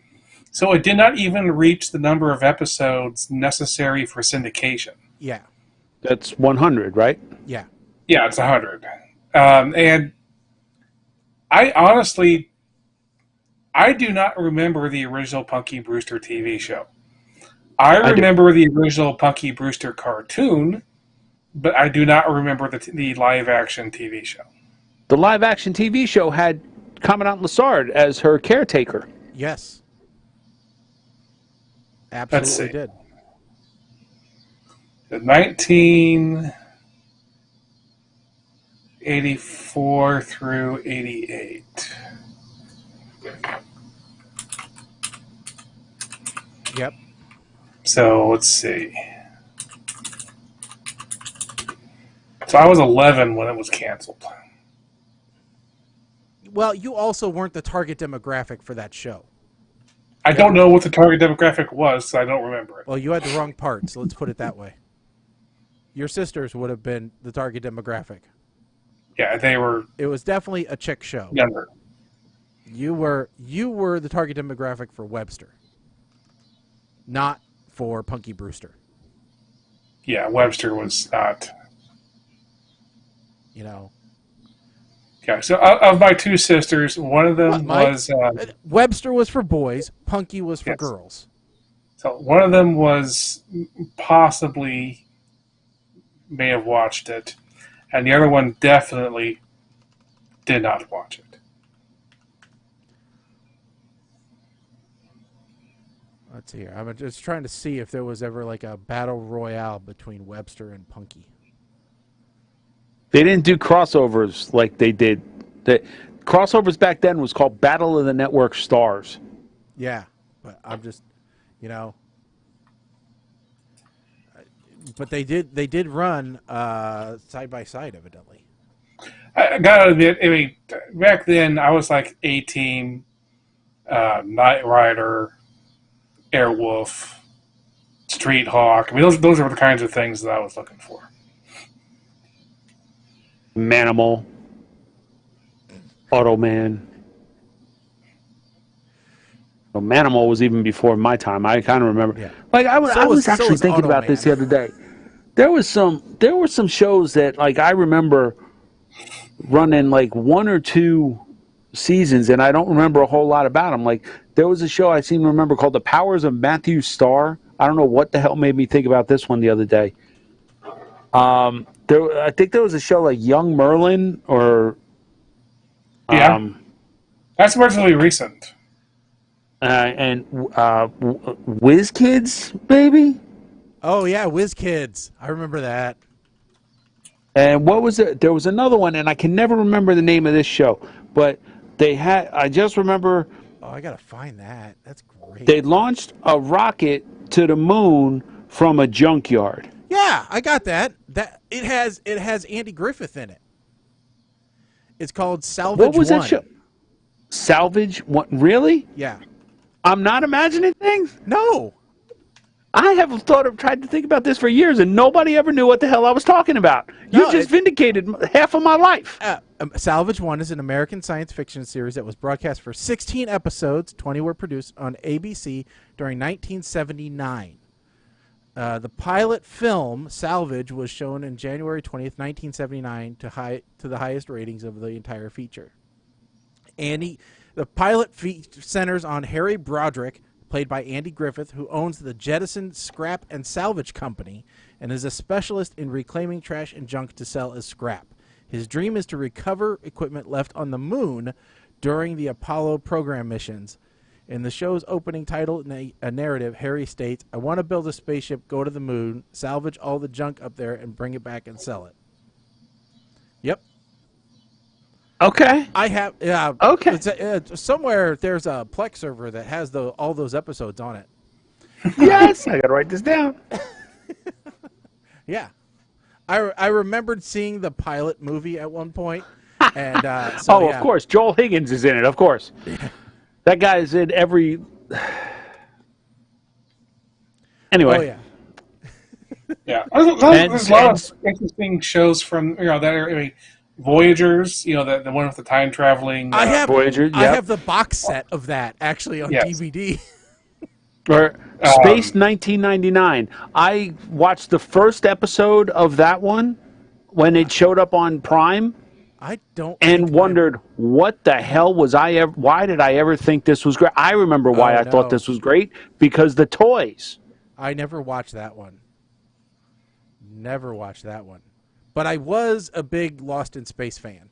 So it did not even reach the number of episodes necessary for syndication. Yeah. That's 100, right? Yeah. Yeah, it's 100. And I honestly, I do not remember the original Punky Brewster TV show. I remember the original Punky Brewster cartoon, but I do not remember the live-action TV show. The live-action TV show had Commandant Lassard as her caretaker. Yes. Absolutely did. 1984 through 88. Yep. So let's see. So I was 11 when it was canceled. Well, you also weren't the target demographic for that show. I don't know what the target demographic was, so I don't remember it. Well, you had the wrong part, so let's put it that way. Your sisters would have been the target demographic. Yeah, they were. It was definitely a chick show. Younger. You were the target demographic for Webster, not for Punky Brewster. Yeah, Webster was not. You know. Yeah, so of my 2 sisters, one of them was... Webster was for boys, Punky was for girls. So one of them was possibly may have watched it, and the other one definitely did not watch it. Let's see here. I'm just trying to see if there was ever like a battle royale between Webster and Punky. They didn't do crossovers like they did. The crossovers back then was called Battle of the Network Stars. Yeah, but I'm just, you know. But they did run side by side, evidently. I gotta admit, I mean, back then I was like 18, Knight Rider, Airwolf, Street Hawk. I mean, those are the kinds of things that I was looking for. Manimal, Automan. Well, Manimal was even before my time. I kind of remember. Yeah. Like I was actually thinking about this the other day. There were some shows that like I remember running like 1 or 2 seasons, and I don't remember a whole lot about them. Like there was a show I seem to remember called The Powers of Matthew Starr. I don't know what the hell made me think about this one the other day. I think there was a show like Young Merlin or that's relatively recent. And Whiz Kids, baby. Oh yeah, Whiz Kids. I remember that. And what was it? There was another one, and I can never remember the name of this show. But they had. I just remember. Oh, I gotta find that. That's great. They launched a rocket to the moon from a junkyard. Yeah, I got that. That it has Andy Griffith in it. It's called Salvage. What was that show? Salvage? What? Really? Yeah. I'm not imagining things. No. I have tried to think about this for years, and nobody ever knew what the hell I was talking about. You just vindicated half of my life. Salvage 1 is an American science fiction series that was broadcast for 16 episodes. 20 were produced on ABC during 1979. The pilot film, Salvage, was shown in January 20th, 1979 to the highest ratings of the entire feature. The pilot centers on Harry Broderick, played by Andy Griffith, who owns the Jettison Scrap and Salvage Company and is a specialist in reclaiming trash and junk to sell as scrap. His dream is to recover equipment left on the moon during the Apollo program missions. In the show's opening title narrative, Harry states, "I want to build a spaceship, go to the moon, salvage all the junk up there, and bring it back and sell it." Yep. Okay. I have. Yeah. Okay. Somewhere there's a Plex server that has all those episodes on it. Yes, I got to write this down. Yeah. I remembered seeing the pilot movie at one point. And, so, of course. Joel Higgins is in it, of course. That guy is in every... Anyway. Oh, yeah. Yeah. There's a lot of interesting shows from, that area. I mean, Voyagers, the one with the time traveling. I have Voyager, I have the box set of that, actually, on DVD. Or Space 1999. I watched the first episode of that one when it showed up on Prime. I don't. And wondered what the hell was I ever? Why did I ever think this was great? I remember why I thought this was great, because the toys. I never watched that one. Never watched that one, but I was a big Lost in Space fan.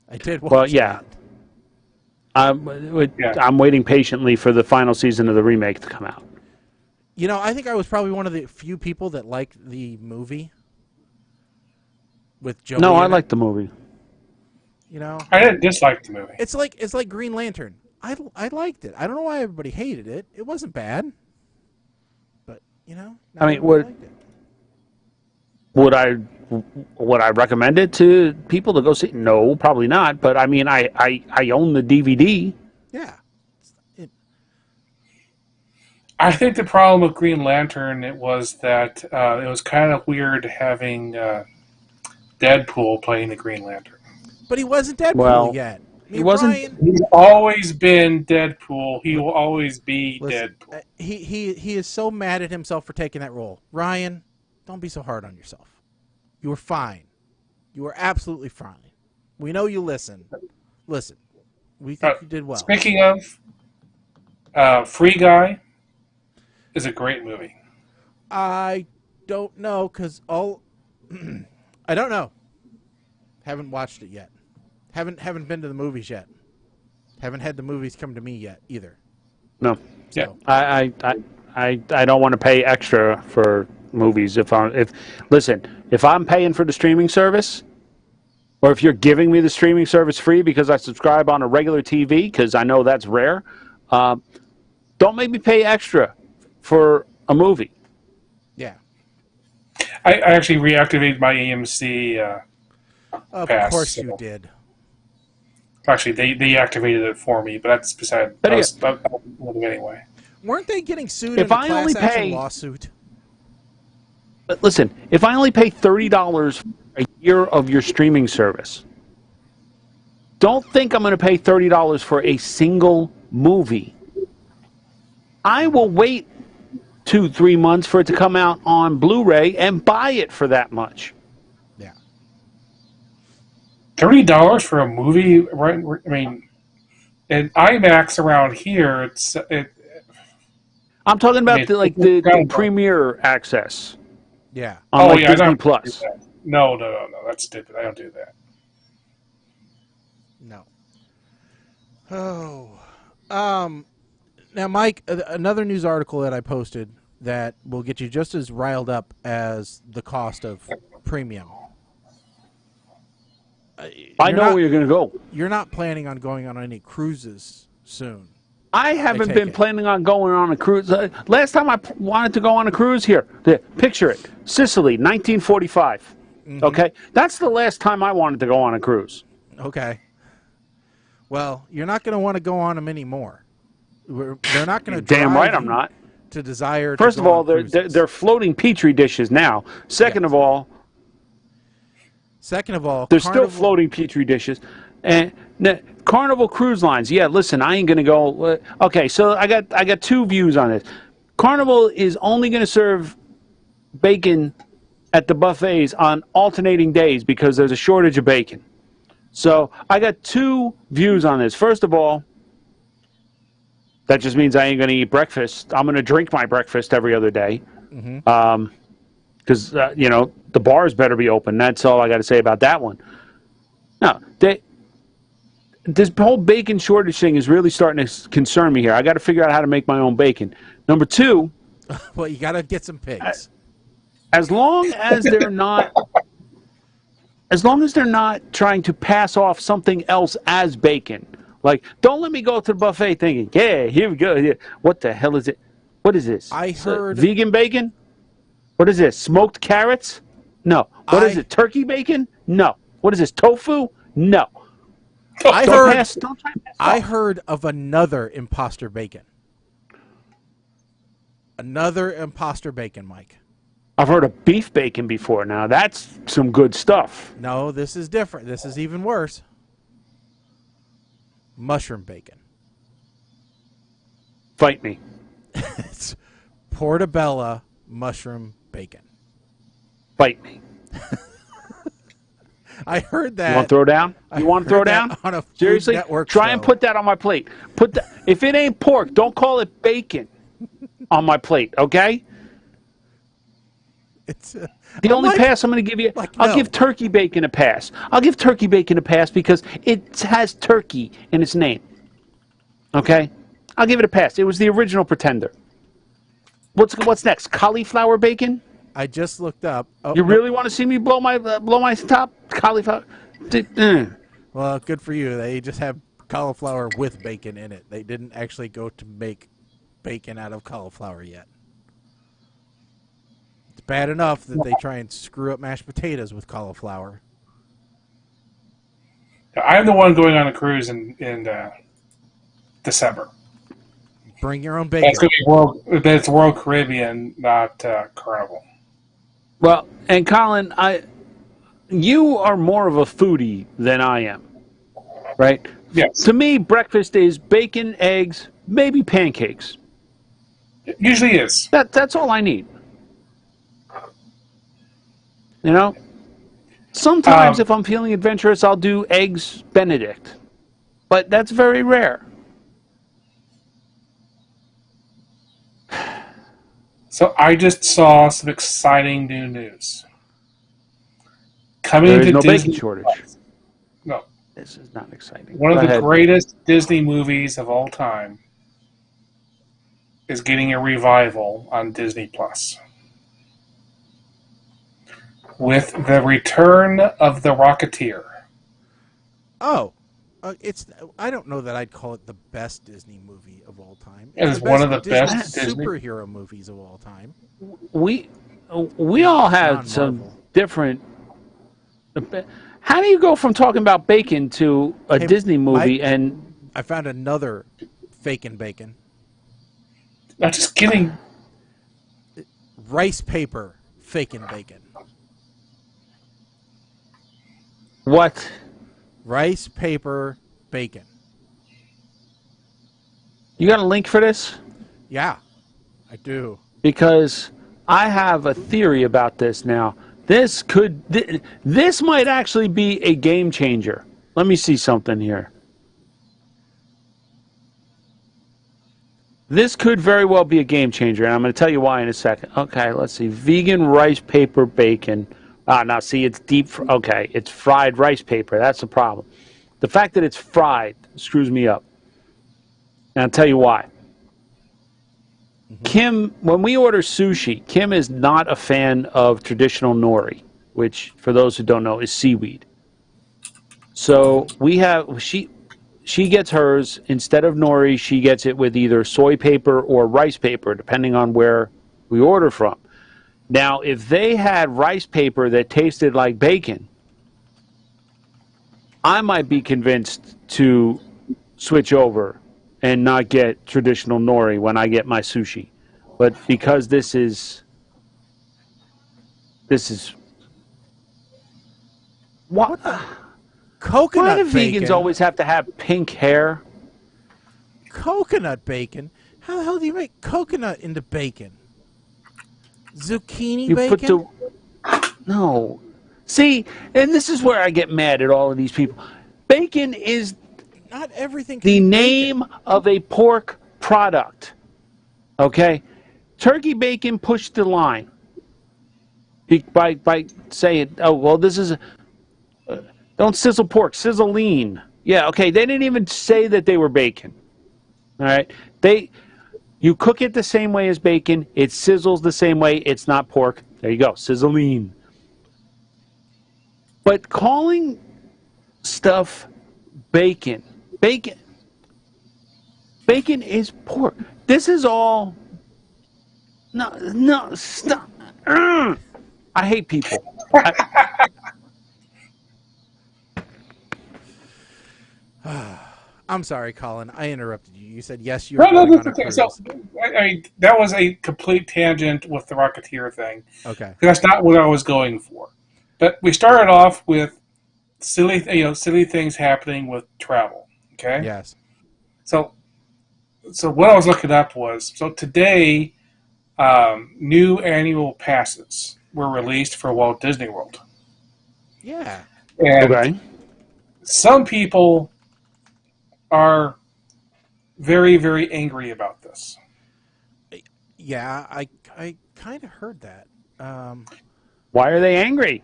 I did watch. Well, yeah. I'm waiting patiently for the final season of the remake to come out. I think I was probably one of the few people that liked the movie with Joey. No, I liked the movie. I didn't dislike the movie. It's like Green Lantern. I liked it. I don't know why everybody hated it. It wasn't bad, but I mean, would I recommend it to people to go see? No, probably not. But I mean, I own the DVD. Yeah. I think the problem with Green Lantern was that it was kind of weird having Deadpool playing the Green Lantern. But he wasn't Deadpool yet. He wasn't. Brian, He's always been Deadpool. He will always be Deadpool. He is so mad at himself for taking that role. Ryan, don't be so hard on yourself. You were fine. You were absolutely fine. We know you listen. Listen, we think you did well. Speaking of, Free Guy is a great movie. I don't know, because I don't know. Haven't watched it yet. Haven't been to the movies yet. Haven't had the movies come to me yet either. No. So. I don't want to pay extra for movies. If I'm paying for the streaming service, or if you're giving me the streaming service free because I subscribe on a regular TV, because I know that's rare, don't make me pay extra for a movie. Yeah. I actually reactivated my AMC Of pass. course you did. Actually, they deactivated it for me, but that's beside us. Anyway. Weren't they getting sued If in a I only class action pay- lawsuit? But listen, if I only pay $30 a year of your streaming service, don't think I'm going to pay $30 for a single movie. I will wait 2-3 months for it to come out on Blu-ray and buy it for that much. Yeah. $30 for a movie, right? I mean, in IMAX around here, I'm talking about the premiere access. Yeah. On I Disney don't Plus. do that. No, that's stupid. I don't do that. No. Oh. Now, Mike, another news article that I posted that will get you just as riled up as the cost of premium. I know where you're going to go. You're not planning on going on any cruises soon. I haven't been planning on going on a cruise. Last time I wanted to go on a cruise here, picture it, Sicily, 1945. Mm-hmm. Okay? That's the last time I wanted to go on a cruise. Okay. Well, you're not going to want to go on them anymore. They're not going to Damn right I'm not. To desire. First to of go all, on they're floating Petri dishes now. Second of all, they're still floating Petri dishes. And Carnival Cruise Lines. Yeah, listen, I ain't going to go. Okay, so I got two views on this. Carnival is only going to serve bacon at the buffets on alternating days because there's a shortage of bacon. So I got two views on this. First of all, that just means I ain't going to eat breakfast. I'm going to drink my breakfast every other day. Because, the bars better be open. That's all I got to say about that one. No, this whole bacon shortage thing is really starting to concern me here. I got to figure out how to make my own bacon. Number two... Well, you got to get some pigs. As long as they're not trying to pass off something else as bacon. Like, don't let me go to the buffet thinking, yeah, here we go. What the hell is it? What is this? I heard vegan bacon? What is this? Smoked carrots? No. What is it? Turkey bacon? No. What is this? Tofu? No. I heard of another imposter bacon. Another imposter bacon, Mike. I've heard of beef bacon before. Now, that's some good stuff. No, this is different. This is even worse. Mushroom bacon. Fight me. It's portobello mushroom bacon. Fight me. I heard that. You want to throw down? You want to throw down? On a Food Seriously? Network Try show. and put that on my plate. If it ain't pork, don't call it bacon on my plate, okay? It's the only pass I'm going to give you, I'll give turkey bacon a pass. I'll give turkey bacon a pass because it has turkey in its name. Okay? I'll give it a pass. It was the original Pretender. What's next? Cauliflower bacon? I just looked up. Oh, you really want to see me blow my top? Cauliflower? Well, good for you. They just have cauliflower with bacon in it. They didn't actually go to make bacon out of cauliflower yet. It's bad enough that they try and screw up mashed potatoes with cauliflower. I'm the one going on a cruise in December. Bring your own bacon. It's Royal Caribbean, not Carnival. Well, and Colin, you are more of a foodie than I am, right? Yes. To me, breakfast is bacon, eggs, maybe pancakes. It usually is. That's all I need. You know? Sometimes if I'm feeling adventurous, I'll do eggs Benedict. But that's very rare. So I just saw some exciting new news. Coming There is to no Disney bacon shortage. Plus. No. This is not exciting. One of Go the ahead. greatest Disney movies of all time is getting a revival on Disney Plus. With the return of the Rocketeer. Oh, I don't know that I'd call it the best Disney movie of all time. It's one of the best Disney superhero movies of all time. We all had some different. How do you go from talking about bacon to a Disney movie? Mike, And I found another faking bacon. Not just kidding. Rice paper faking bacon. what? Rice paper bacon. You got a link for this? Yeah, I do. Because I have a theory about this now. This might actually be a game changer. Let me see something here. This could very well be a game changer, and I'm going to tell you why in a second. Okay, let's see. Vegan rice paper bacon. Now, see, it's okay, it's fried rice paper. That's the problem. The fact that it's fried screws me up. And I'll tell you why. Kim, when we order sushi, Kim is not a fan of traditional nori, which, for those who don't know, is seaweed. So she gets hers, instead of nori, she gets it with either soy paper or rice paper, depending on where we order from. Now, if they had rice paper that tasted like bacon, I might be convinced to switch over and not get traditional nori when I get my sushi. But because this is what? Coconut Why do bacon. vegans always have to have pink hair? Coconut bacon? How the hell do you make coconut into bacon? Zucchini You bacon? put the no. See, and this is where I get mad at all of these people. Bacon is Not everything can the be name bacon. of a pork product. Okay? Turkey bacon pushed the line. By saying, oh, well, this is don't sizzle pork, sizzle lean. Yeah, okay. They didn't even say that they were bacon. All right? You cook it the same way as bacon. It sizzles the same way. It's not pork. There you go. Sizzle lean. But calling stuff bacon is pork. This is all. No, stop. I hate people. I'm sorry, Colin. I interrupted you. You said yes, you were No, going no, on a that's okay. cruise. So, I mean, that was a complete tangent with the Rocketeer thing. Okay. That's not what I was going for. But we started off with silly things happening with travel. Okay. Yes. So what I was looking up was today, new annual passes were released for Walt Disney World, Yeah. and Okay. some people are very, very angry about this. Yeah, I kind of heard that. Why are they angry?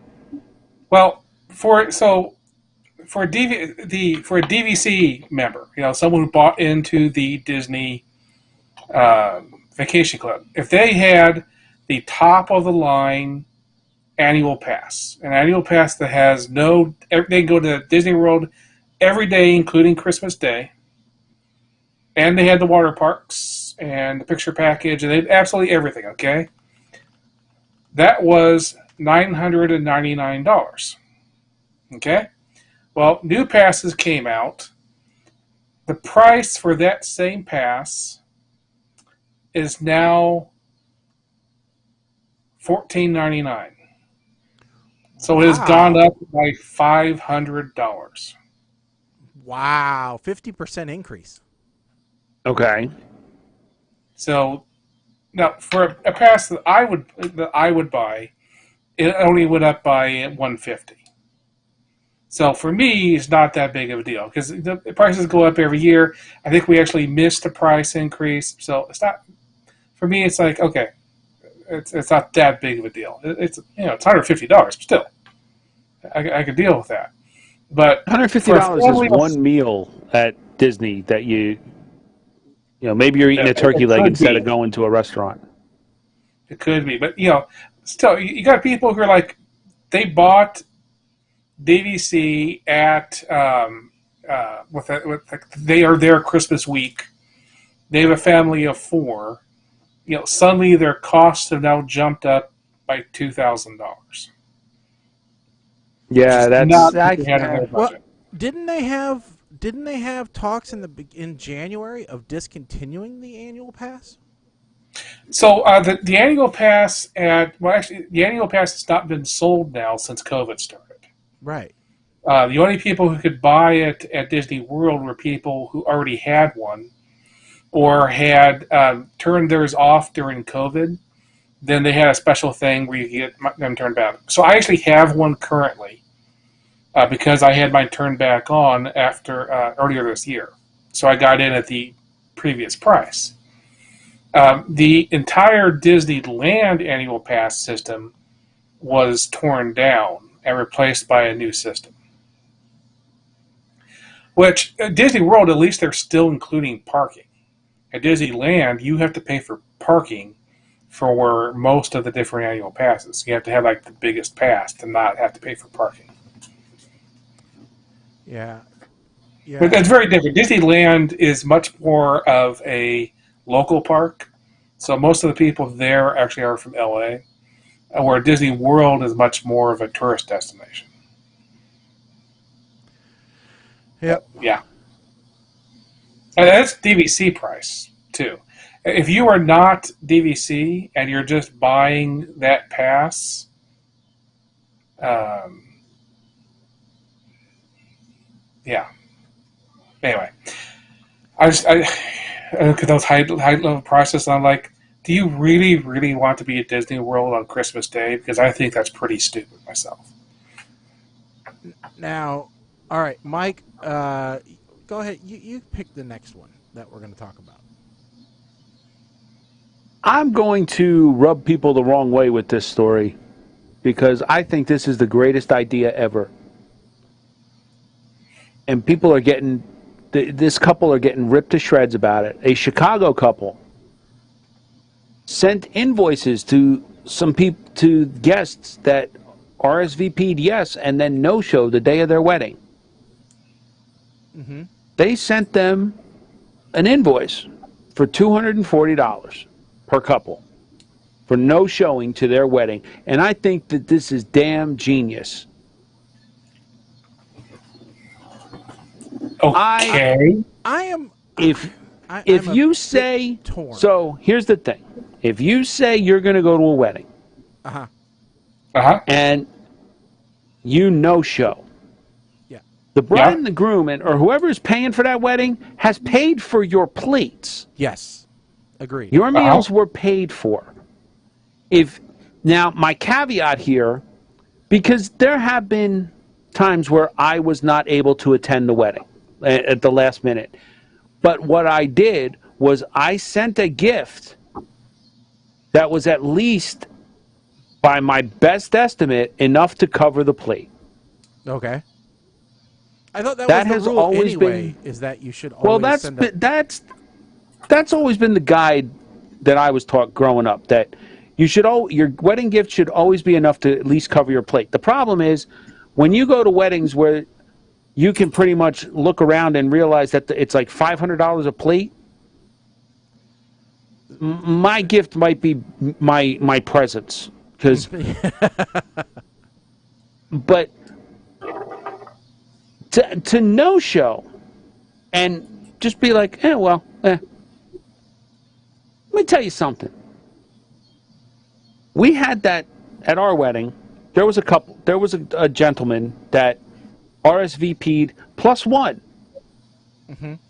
Well, for a DVC member, someone who bought into the Disney Vacation Club, if they had the top of the line annual pass, an annual pass that has they go to Disney World every day, including Christmas Day, and they had the water parks and the picture package, and they had absolutely everything. Okay, that was $999. Okay, well, new passes came out. The price for that same pass is now $14.99. So it has gone up by $500. Wow, 50% increase. Okay. So now for a pass that I would buy, it only went up by $150. So for me, it's not that big of a deal because the prices go up every year. I think we actually missed a price increase, so it's not. For me, it's like okay, it's not that big of a deal. It's $150, but still, I could deal with that. But $150 is one meal at Disney that maybe you're eating a turkey leg instead of going to a restaurant. It could be, but still, you got people who are like, they bought DVC at they are there Christmas week. They have a family of 4. Suddenly their costs have now jumped up by $2,000. Yeah, that's Well, didn't they have talks in January of discontinuing the annual pass? So the annual pass the annual pass has not been sold now since COVID started. Right. The only people who could buy it at Disney World were people who already had one or had turned theirs off during COVID. Then they had a special thing where you could get them turned back. So I actually have one currently because I had mine turned back on after earlier this year. So I got in at the previous price. The entire Disneyland annual pass system was torn down and replaced by a new system. Which, at Disney World, at least they're still including parking. At Disneyland, you have to pay for parking for most of the different annual passes. You have to have like the biggest pass to not have to pay for parking. Yeah. But that's very different. Disneyland is much more of a local park. So most of the people there actually are from LA. Where Disney World is much more of a tourist destination. Yep. Yeah. And that's DVC price, too. If you are not DVC and you're just buying that pass, yeah. Anyway, I look at those high level prices and I'm like, Do you really, really want to be at Disney World on Christmas Day? Because I think that's pretty stupid myself. Now, all right, Mike, go ahead. You pick the next one that we're going to talk about. I'm going to rub people the wrong way with this story because I think this is the greatest idea ever. And people are getting, this couple are getting ripped to shreds about it. A Chicago couple sent invoices to some people, to guests that RSVP'd yes and then no-showed the day of their wedding. Mm-hmm. They sent them an invoice for $240 per couple for no showing to their wedding. And I think that this is damn genius. Okay. I am. If I'm you a say bit torn. so, here's the thing: if you say you're going to go to a wedding, and you no show, yeah, the bride and the groom or whoever is paying for that wedding has paid for your plates. Yes, agreed. Your meals were paid for. Now my caveat here, because there have been times where I was not able to attend the wedding at the last minute. But what I did was I sent a gift that was at least, by my best estimate, enough to cover the plate. Okay. I thought that was has the rule always anyway, been, is that you should always send a... that's always been the guide that I was taught growing up, that your wedding gift should always be enough to at least cover your plate. The problem is, when you go to weddings where you can pretty much look around and realize that it's like $500 a plate, my gift might be my presence. But to no show and just be like, let me tell you something. We had that at our wedding. There was a gentleman that RSVP'd +1,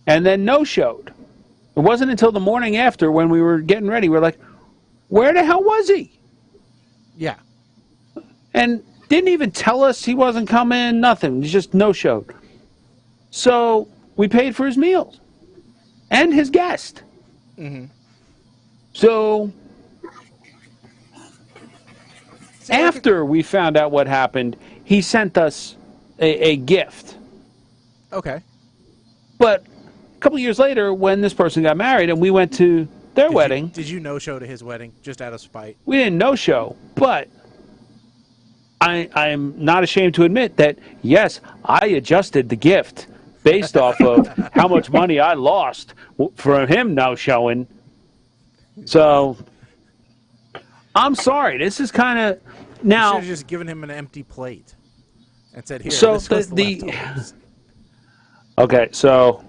and then no-showed. It wasn't until the morning after, when we were getting ready, we're like, where the hell was he? Yeah. And didn't even tell us he wasn't coming, nothing. He just no-showed. So we paid for his meals and his guest. Mm-hmm. So after we found out what happened, he sent us a gift. Okay. But a couple of years later, when this person got married and we went to their wedding... Did you no-show to his wedding, just out of spite? We didn't no-show, but I'm not ashamed to admit that, yes, I adjusted the gift based off of how much money I lost from him no-showing. So, I'm sorry. This is kind of... Now, you should have just given him an empty plate and said, "Here, so this was the leftovers." Okay, so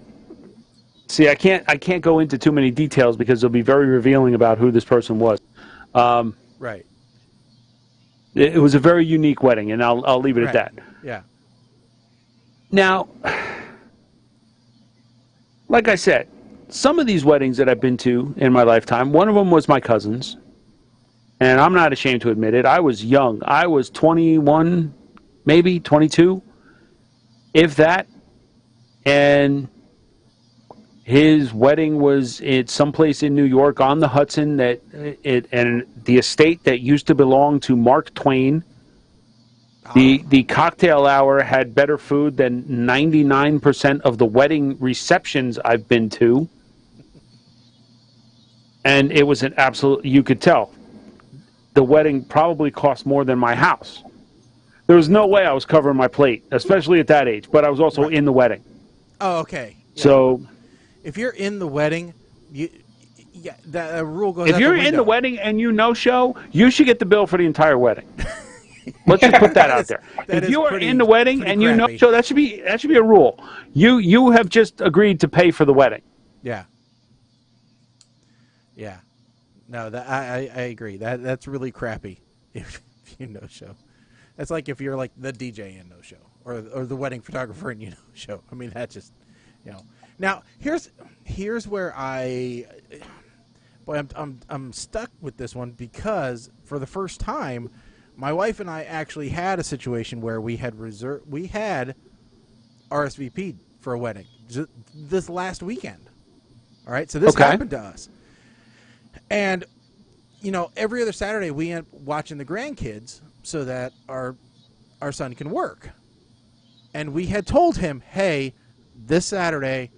see, I can't go into too many details because it'll be very revealing about who this person was. Right. It was a very unique wedding, and I'll leave it at that. Yeah. Now, like I said, some of these weddings that I've been to in my lifetime, one of them was my cousin's. And I'm not ashamed to admit it. I was young. I was 21, maybe 22, if that. And his wedding was at someplace in New York on the Hudson, and the estate that used to belong to Mark Twain. The cocktail hour had better food than 99% of the wedding receptions I've been to. And it was an absolute, you could tell. The wedding probably cost more than my house. There was no way I was covering my plate, especially at that age, but I was also in the wedding. Oh, okay. Yeah. So, if you're in the wedding, that rule goes out if you're the window. in the wedding and you no-show, you should get the bill for the entire wedding. Let's just put that out there. If you are in the wedding and you no-show, that should be a rule. You have just agreed to pay for the wedding. Yeah. Yeah. No, I agree. That's really crappy if you no-show. That's like if you're like the DJ and no-show, or the wedding photographer and you no-show. I mean, that just, Now, here's where Boy, I'm stuck with this one because for the first time, my wife and I actually had a situation where we had RSVP'd for a wedding this last weekend. All right, so this happened to us, and every other Saturday we end up watching the grandkids so that our son can work. And we had told him, hey, this Saturday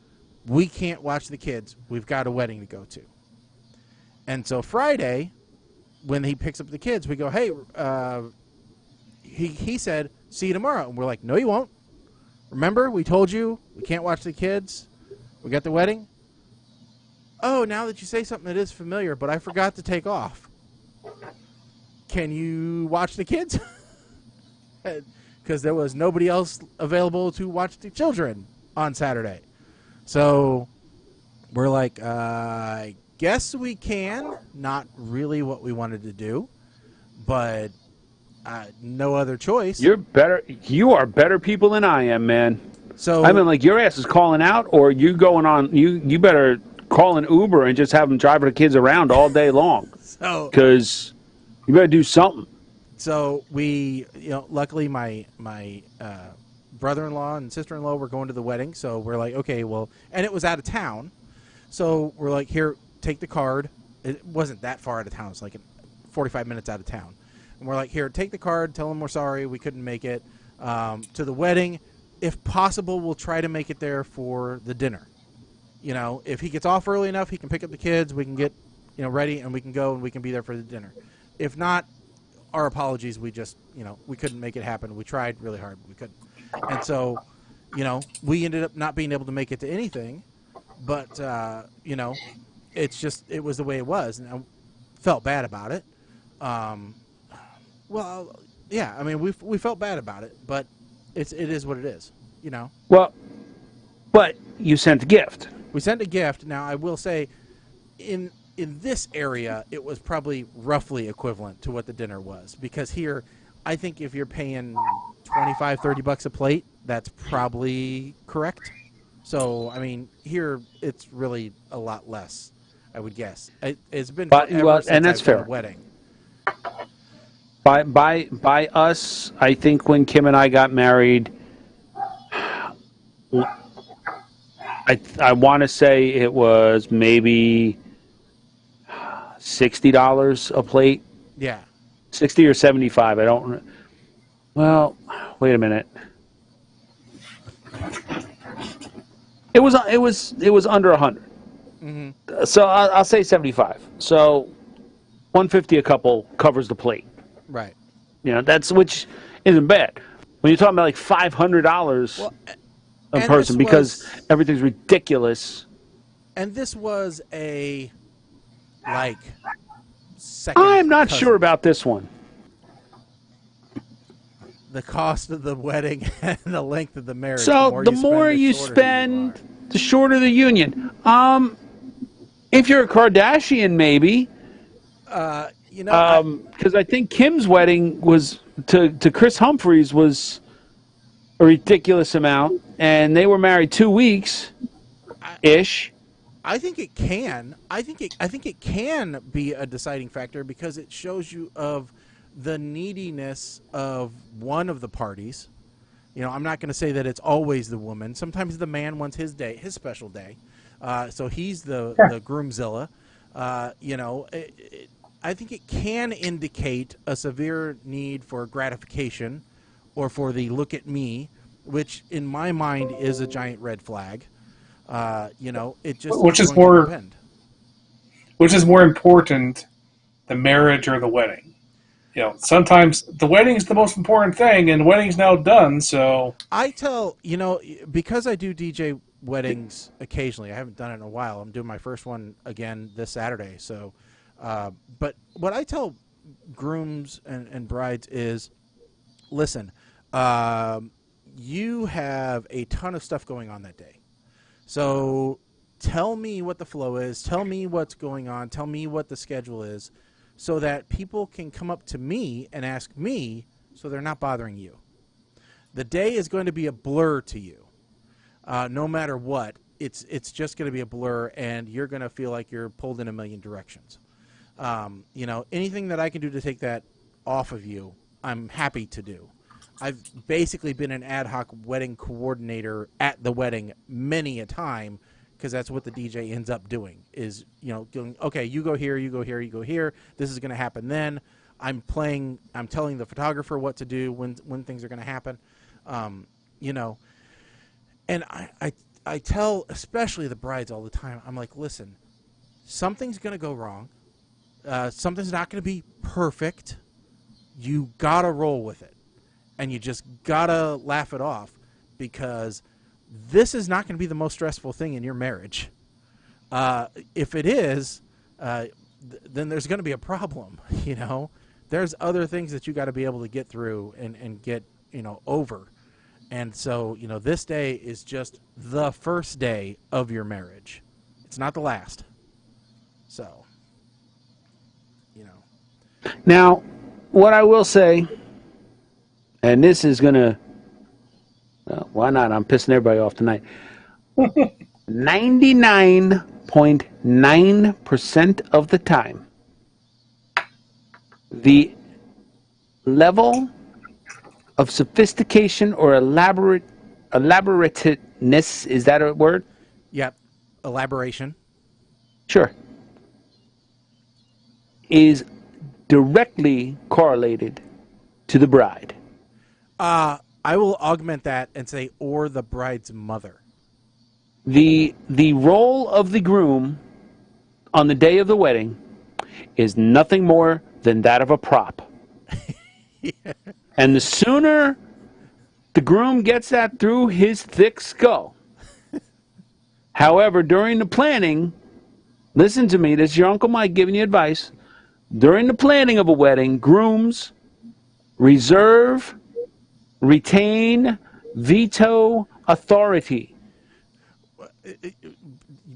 we can't watch the kids. We've got a wedding to go to. And so Friday, when he picks up the kids, we go, hey, he said, see you tomorrow. And we're like, no, you won't. Remember, we told you we can't watch the kids. We got the wedding. Oh, now that you say something that is familiar, but I forgot to take off. Can you watch the kids? Because there was nobody else available to watch the children on Saturday. So we're like, I guess we can. Not really what we wanted to do, but no other choice. You are better people than I am, man. So I mean, like, your ass is calling out, or you going on. You better call an Uber and just have them drive the kids around all day long. Because you better do something. So we, luckily my brother-in-law and sister-in-law were going to the wedding. So we're like, okay, well, and it was out of town. So we're like, here, take the card. It wasn't that far out of town. It's like 45 minutes out of town. And we're like, here, take the card. Tell them we're sorry. We couldn't make it to the wedding. If possible, we'll try to make it there for the dinner. If he gets off early enough, he can pick up the kids. We can get, ready, and we can go, and we can be there for the dinner. If not, our apologies. We just, we couldn't make it happen. We tried really hard, but we couldn't. And so, we ended up not being able to make it to anything. But, it's just, it was the way it was. And I felt bad about it. Well, yeah, I mean, we felt bad about it, but it is what it is, Well, but you sent a gift. We sent a gift. Now, I will say, in this area, it was probably roughly equivalent to what the dinner was. Because here, I think if you're paying $25, $30 a plate, that's probably correct. So, I mean, here, it's really a lot less, I would guess. It's been forever since and that's I've done fair. a wedding. By us, I think when Kim and I got married, I want to say it was maybe $60 a plate. Yeah. 60 or 75. I don't. Well, wait a minute. It was under 100. Mm-hmm. So I'll say 75. So 150 a couple covers the plate. Right. That's, which isn't bad. When you're talking about like $500 a person, because everything's ridiculous. And this was a, second I'm not cousin. sure about this one. The cost of the wedding and the length of the marriage. So the more you spend, the shorter the union. If you're a Kardashian, maybe. Because I think Kim's wedding was to Chris Humphries was a ridiculous amount, and they were married 2 weeks ish. I think it can. I think it can be a deciding factor because it shows you of the neediness of one of the parties. I'm not going to say that it's always the woman. Sometimes the man wants his day, his special day. So he's the groomzilla. I think it can indicate a severe need for gratification or for the look at me, which in my mind is a giant red flag. It just which is more important, the marriage or the wedding. Sometimes the wedding's the most important thing, and the wedding's now done. So I tell because I do DJ weddings occasionally. I haven't done it in a while. I'm doing my first one again this Saturday. So, but what I tell grooms and brides is, listen, you have a ton of stuff going on that day. So tell me what the flow is. Tell me what's going on. Tell me what the schedule is so that people can come up to me and ask me so they're not bothering you. The day is going to be a blur to you no matter what. it's just going to be a blur, and you're going to feel like you're pulled in a million directions. Anything that I can do to take that off of you, I'm happy to do. I've basically been an ad hoc wedding coordinator at the wedding many a time, because that's what the DJ ends up doing is, going, okay, you go here, you go here, you go here. This is going to happen then. I'm telling the photographer what to do when things are going to happen. And I tell especially the brides all the time, I'm like, listen, something's going to go wrong. Something's not going to be perfect. You got to roll with it. And you just got to laugh it off, because this is not going to be the most stressful thing in your marriage. If it is, then there's going to be a problem, There's other things that you got to be able to get through and get, over. And so, this day is just the first day of your marriage. It's not the last. So, Now, what I will say, and this is going to, why not? I'm pissing everybody off tonight. 99.9% of the time, the level of sophistication or elaborateness, is that a word? Yep. Elaboration. Sure. Is directly correlated to the bride. I will augment that and say, or the bride's mother. The role of the groom on the day of the wedding is nothing more than that of a prop. Yeah. And the sooner the groom gets that through his thick skull. However, during the planning, listen to me, this is your Uncle Mike giving you advice. During the planning of a wedding, grooms reserve, retain, veto authority.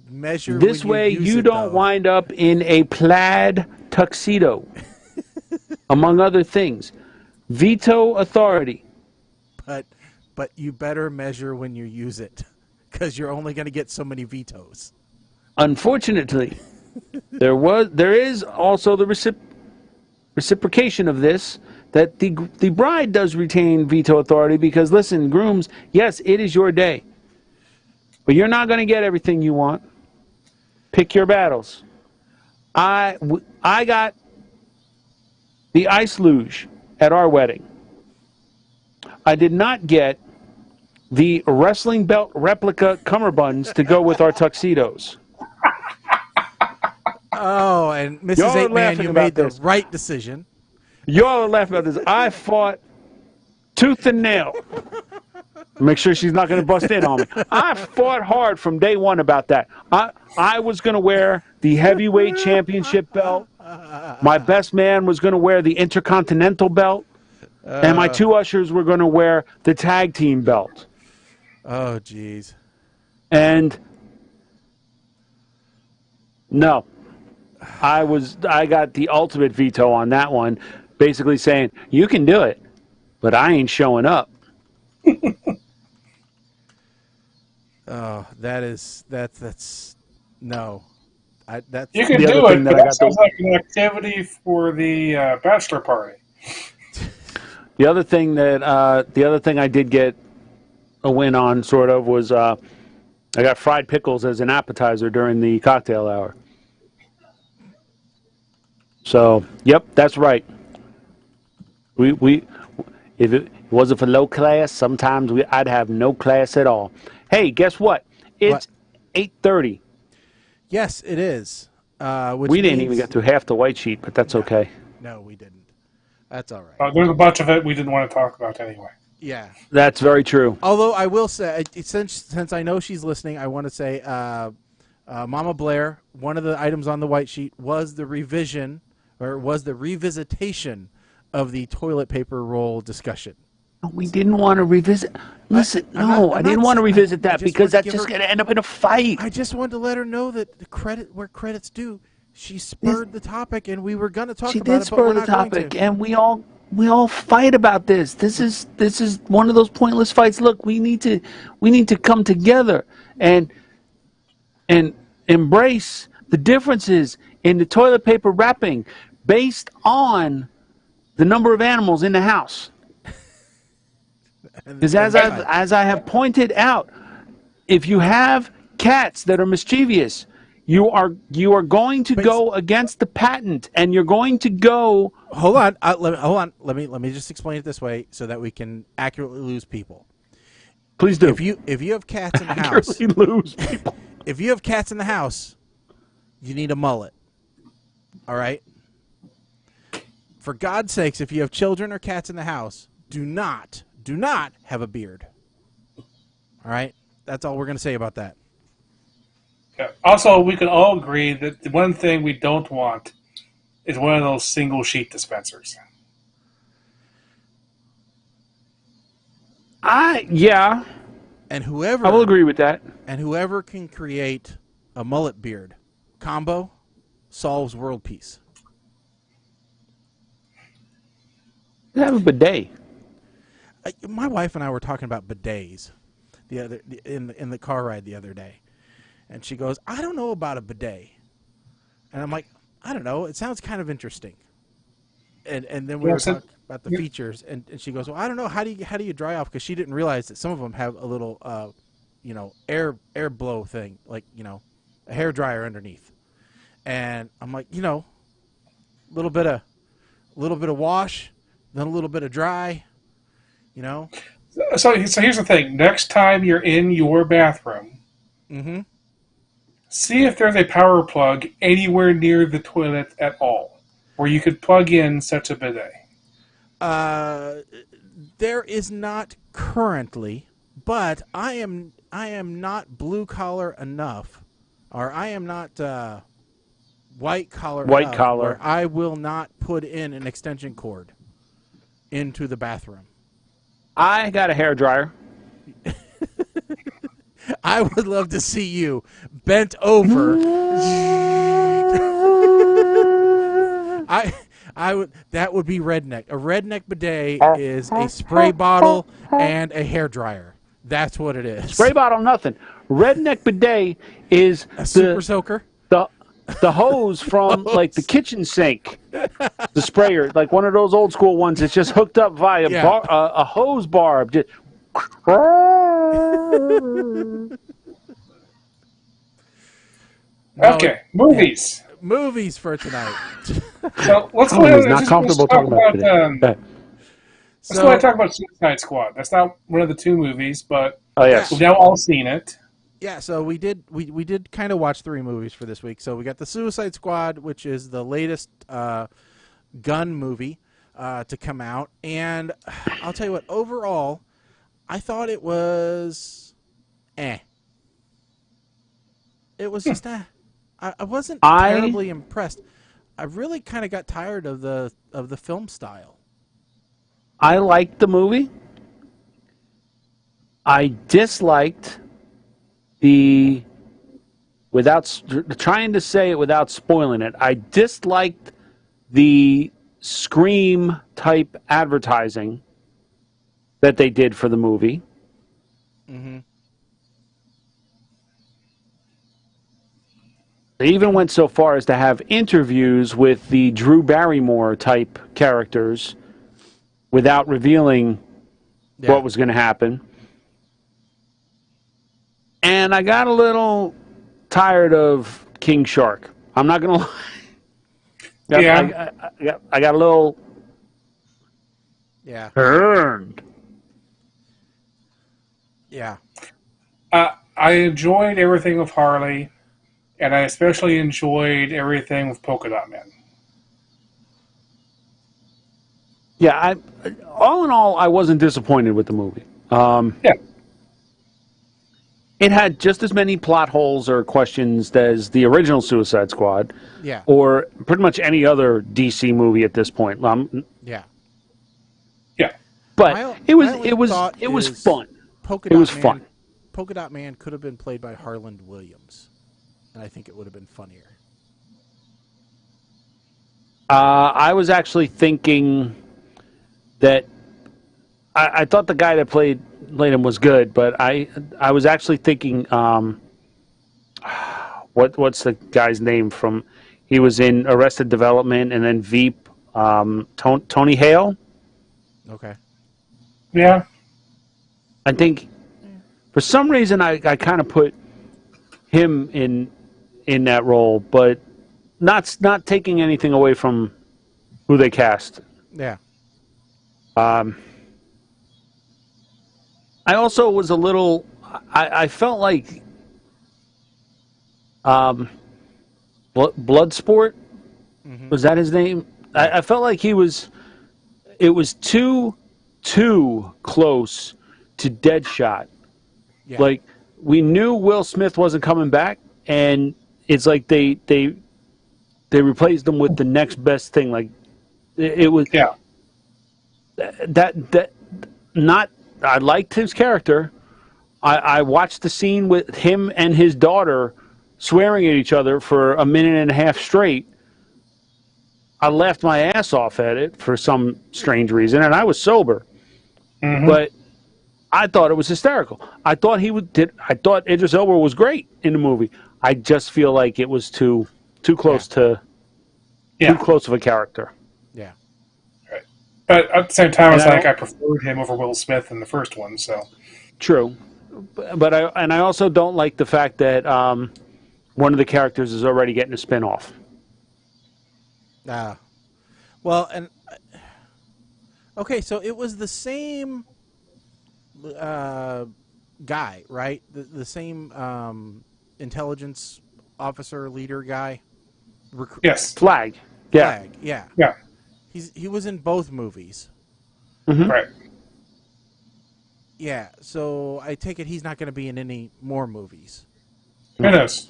Measure this when way use you it, don't though. wind up in a plaid tuxedo, among other things. Veto authority. But you better measure when you use it, because you're only going to get so many vetoes. Unfortunately, there is also the reciprocation of this, that the bride does retain veto authority, because listen, grooms, yes, it is your day, but you're not going to get everything you want. Pick your battles. I got the ice luge at our wedding. I did not get the wrestling belt replica cummerbunds to go with our tuxedos. Oh, and Mrs. Y'all are 8-Man, laughing you about made the this. right decision. Y'all are laughing about this. I fought tooth and nail. Make sure she's not going to bust in on me. I fought hard from day one about that. I was going to wear the heavyweight championship belt. My best man was going to wear the intercontinental belt. And my two ushers were going to wear the tag team belt. Oh, jeez. And no, I got the ultimate veto on that one, basically saying, you can do it, but I ain't showing up. Oh, that's no. That's You can the do other it, thing but that I that got sounds like an activity for the bachelor party. The other thing I did get a win on, sort of, was I got fried pickles as an appetizer during the cocktail hour. So, yep, that's right. We if it wasn't for low class, sometimes I'd have no class at all. Hey, guess what? It's 8:30. Yes, it is. We didn't even get through half the white sheet, but that's okay. No, we didn't. That's all right. There's a bunch of it we didn't want to talk about anyway. Yeah. That's very true. Although I will say, since I know she's listening, I want to say, Mama Blair, one of the items on the white sheet was the revisitation of the toilet paper roll discussion. We didn't want to revisit. Listen, I didn't want to revisit that because that's just going to end up in a fight. I just wanted to let her know that the credit where credit's due. She spurred the topic, and we were going to talk about it. She did spur the topic, and we all fight about this. This is one of those pointless fights. Look, we need to come together, and and embrace the differences in the toilet paper wrapping based on the number of animals in the house. Because as I have pointed out, if you have cats that are mischievous, you are going to go against the patent, and you're going to go. Hold on. Let me just explain it this way so that we can accurately lose people. Please do. If you have cats in the house, accurately lose people. If you have cats in the house, you need a mullet. All right. For God's sakes, if you have children or cats in the house, do not have a beard. All right. That's all we're going to say about that. Yeah. Also, we can all agree that the one thing we don't want is one of those single sheet dispensers. Yeah. And whoever I will agree with that. And whoever can create a mullet beard combo solves world peace. You have a bidet. My wife and I were talking about bidets in the car ride the other day, and she goes, "I don't know about a bidet," and I'm like, "I don't know. It sounds kind of interesting." And then we were talking about the features, and she goes, "Well, I don't know. How do you dry off?" Because she didn't realize that some of them have a little, air blow thing, like a hair dryer underneath. And I'm like, a little bit of wash, then a little bit of dry, So here's the thing. Next time you're in your bathroom, see if there's a power plug anywhere near the toilet at all, where you could plug in such a bidet. There is not currently, but I am not blue collar enough, or I am not white collar enough where I will not put in an extension cord into the bathroom. I got a hair dryer. I would love to see you bent over. I would. That would be redneck. A redneck bidet is a spray bottle and a hair dryer. That's what it is. Spray bottle, nothing. Redneck bidet is a super soaker. The hose from like the kitchen sink, the sprayer, like one of those old school ones. It's just hooked up via a hose barb. Just Okay, movies. Yeah. Movies for tonight. So let's go ahead and not comfortable talking about today. Let's go ahead and talk about Suicide Squad. That's not one of the two movies, but yes, we've now all seen it. Yeah, so we did kind of watch 3 movies for this week. So we got the Suicide Squad, which is the latest gun movie to come out, and I'll tell you what. Overall, I thought it was It was just I wasn't terribly impressed. I really kind of got tired of the film style. I liked the movie. I disliked without trying to say it without spoiling it, I disliked the Scream type advertising that they did for the movie. Mm-hmm. They even went so far as to have interviews with the Drew Barrymore type characters without revealing what was going to happen. And I got a little tired of King Shark. I'm not going to lie. I got a little turned. Yeah. I enjoyed everything with Harley, and I especially enjoyed everything with Polka Dot Man. Yeah, all in all, I wasn't disappointed with the movie. It had just as many plot holes or questions as the original Suicide Squad, or pretty much any other DC movie at this point. But it was fun. It was fun. Polka Dot Man could have been played by Harland Williams, and I think it would have been funnier. I was actually thinking that I thought the guy that played him was good, but I was actually thinking what's the guy's name from? He was in Arrested Development and then Veep. Tony Hale. Okay. Yeah. I think for some reason I kind of put him in that role, but not taking anything away from who they cast. Yeah. I also was a little. I felt like Bloodsport, was that his name? I felt like it was too close to Deadshot. Yeah. Like, we knew Will Smith wasn't coming back, and it's like they replaced him with the next best thing. Like, it was that not. I liked his character. I watched the scene with him and his daughter swearing at each other for a minute and a half straight. I laughed my ass off at it for some strange reason, and I was sober. Mm-hmm. But I thought it was hysterical. I thought I thought Idris Elba was great in the movie. I just feel like it was too close to too close of a character. Yeah. Right. But at the same time, it's like I preferred him over Will Smith in the first one. So true. But I also don't like the fact that one of the characters is already getting a spin-off. Well, and okay, so it was the same guy, right? The Mm-hmm. same intelligence officer, leader guy. Yes. Flag. Yeah. Flag. Yeah. Yeah. He was in both movies. Mm-hmm. Right. Yeah. So I take it he's not going to be in any more movies. Who knows?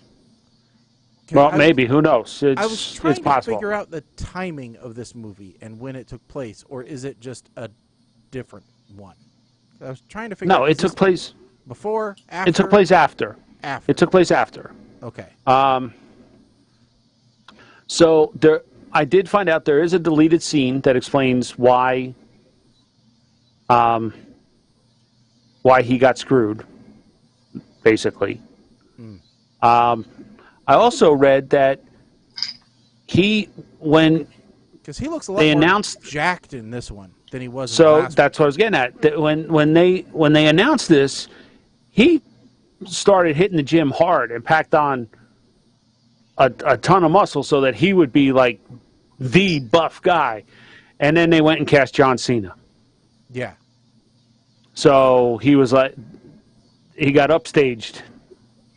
Well, maybe. Who knows? I was trying to possible. figure out the timing of this movie and when it took place, or is it just a different one? I was trying to figure out. No, it took place before, after? It took place after. After. It took place after. Okay. So I did find out there is a deleted scene that explains why he got screwed, basically. I also read that because he looks a lot more jacked in this one than he was in the last that's what I was getting at. That when they announced this, he started hitting the gym hard and packed on a ton of muscle so that he would be like the buff guy. And then they went and cast John Cena. Yeah. So he was like, he got upstaged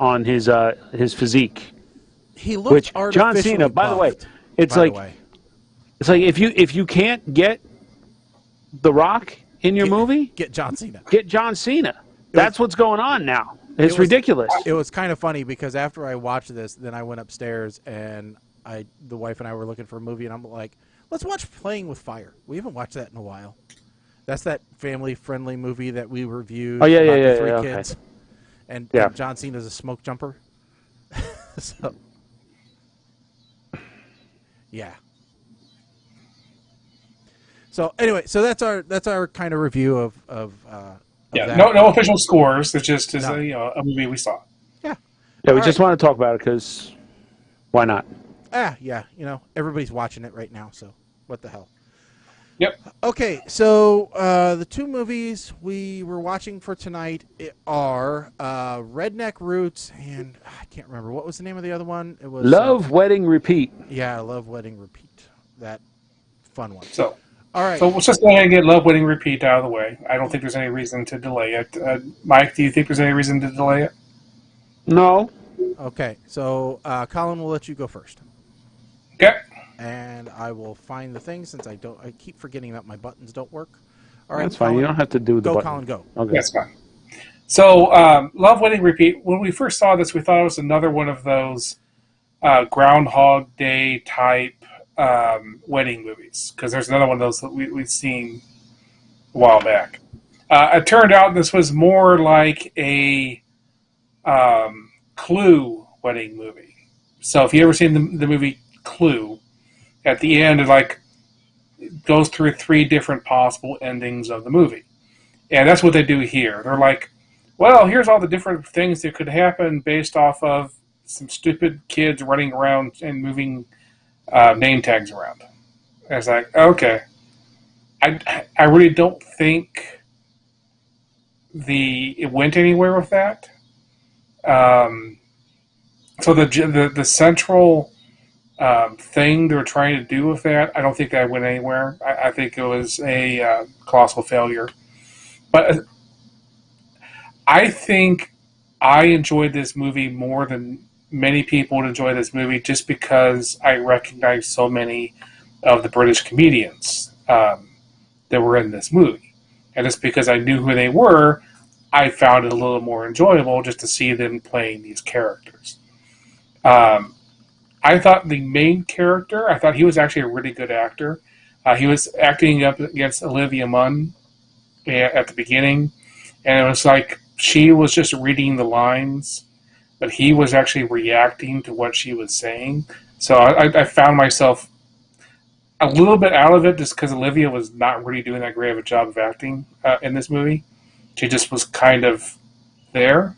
on his physique. He looked John Cena, by the way, it's like if you can't get The Rock in your movie, get John Cena. Get John Cena. That's what's going on now. It's ridiculous. It was kind of funny because after I watched this, then I went upstairs and the wife and I were looking for a movie, and I'm like, let's watch Playing with Fire. We haven't watched that in a while. That's that family-friendly movie that we reviewed. Oh yeah, about yeah, the three yeah. kids. Okay. And John Cena's a smoke jumper. So, yeah. So anyway, so that's our kind of review of that. No official scores. It just is a movie we saw. Yeah. Yeah, we just want to talk about it because why not? Yeah. Everybody's watching it right now, so what the hell. Yep. Okay, so the two movies we were watching for tonight are Redneck Roots and I can't remember. What was the name of the other one? It was Love, Wedding, Repeat. Yeah, Love, Wedding, Repeat. That fun one. So, all right. So let's just go ahead and get Love, Wedding, Repeat out of the way. I don't think there's any reason to delay it. Mike, do you think there's any reason to delay it? No. Okay, so Colin, we'll let you go first. Okay. And I will find the thing since I keep forgetting that my buttons don't work. All right, that's fine. Colin, You don't have to do the button. Colin, go. Okay. That's fine. So, Love, Wedding, Repeat. When we first saw this, we thought it was another one of those Groundhog Day type wedding movies because there's another one of those that we've seen a while back. It turned out this was more like a Clue wedding movie. So, if you ever seen the movie Clue, at the end, it goes through 3 different possible endings of the movie. And that's what they do here. They're like, well, here's all the different things that could happen based off of some stupid kids running around and moving name tags around. And it's like, okay. I really don't think it went anywhere with that. So the central thing they were trying to do with that, I don't think that went anywhere. I think it was a colossal failure. But I think I enjoyed this movie more than many people would enjoy this movie, just because I recognize so many of the British comedians that were in this movie. And just because I knew who they were, I found it a little more enjoyable just to see them playing these characters. I thought the main character, I thought he was actually a really good actor. He was acting up against Olivia Munn at the beginning, and it was like she was just reading the lines, but he was actually reacting to what she was saying. So I found myself a little bit out of it just because Olivia was not really doing that great of a job of acting in this movie. She just was kind of there.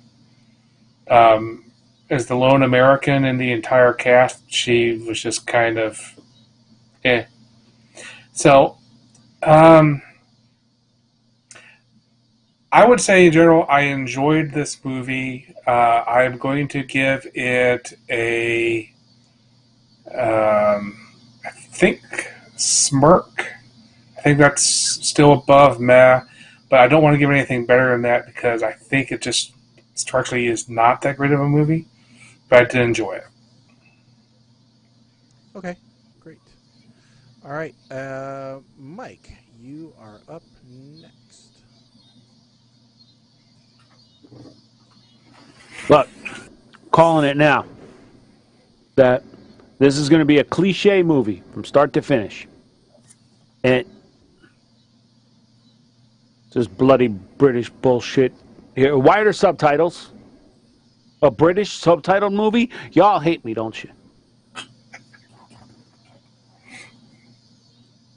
As the lone American in the entire cast, she was just kind of eh. So, I would say in general, I enjoyed this movie. I'm going to give it a, I think, smirk. I think that's still above meh, but I don't want to give it anything better than that because I think it just structurally is not that great of a movie, but I did enjoy it. Okay, great. All right, Mike, you are up next. Look, calling it now. That this is going to be a cliche movie from start to finish. And just bloody British bullshit. Here, why are there subtitles? A British subtitled movie? Y'all hate me, don't you?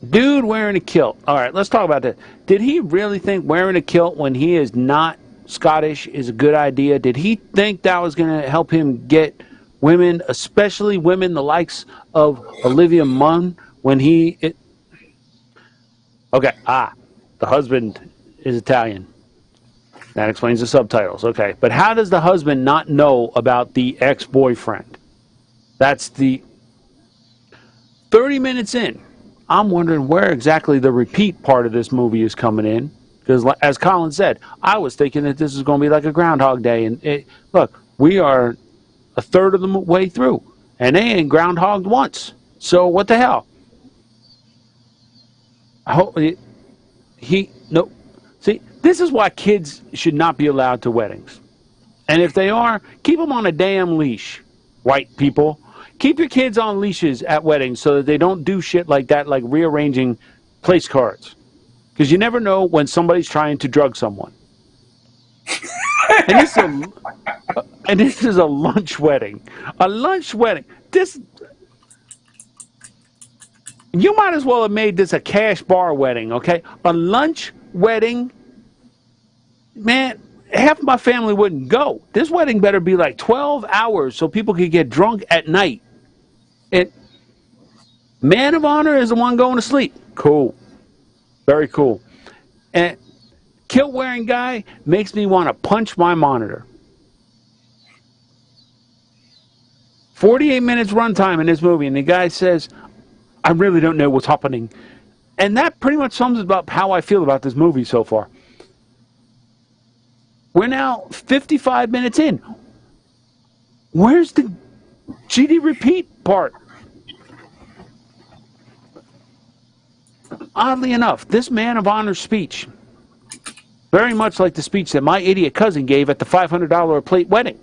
Dude wearing a kilt. All right, let's talk about that. Did he really think wearing a kilt when he is not Scottish is a good idea? Did he think that was going to help him get women, especially women the likes of Olivia Munn, when he... Okay, the husband is Italian. That explains the subtitles. Okay, but how does the husband not know about the ex-boyfriend? That's the 30 minutes in. I'm wondering where exactly the repeat part of this movie is coming in. Because as Colin said, I was thinking that this is going to be like a Groundhog Day. And look, we are a third of the way through. And they ain't groundhogged once. So what the hell? I hope no. See, this is why kids should not be allowed to weddings. And if they are, keep them on a damn leash, white people. Keep your kids on leashes at weddings so that they don't do shit like that, like rearranging place cards. Because you never know when somebody's trying to drug someone. And this is a lunch wedding. A lunch wedding. You might as well have made this a cash bar wedding, okay? A lunch wedding, man, half of my family wouldn't go. This wedding better be like 12 hours so people could get drunk at night. Man of honor is the one going to sleep. Cool. Very cool. And kilt-wearing guy makes me want to punch my monitor. 48 minutes runtime in this movie, and the guy says, I really don't know what's happening. And that pretty much sums up how I feel about this movie so far. We're now 55 minutes in. Where's the GD repeat part? Oddly enough, this man of honor speech, very much like the speech that my idiot cousin gave at the $500 a plate wedding.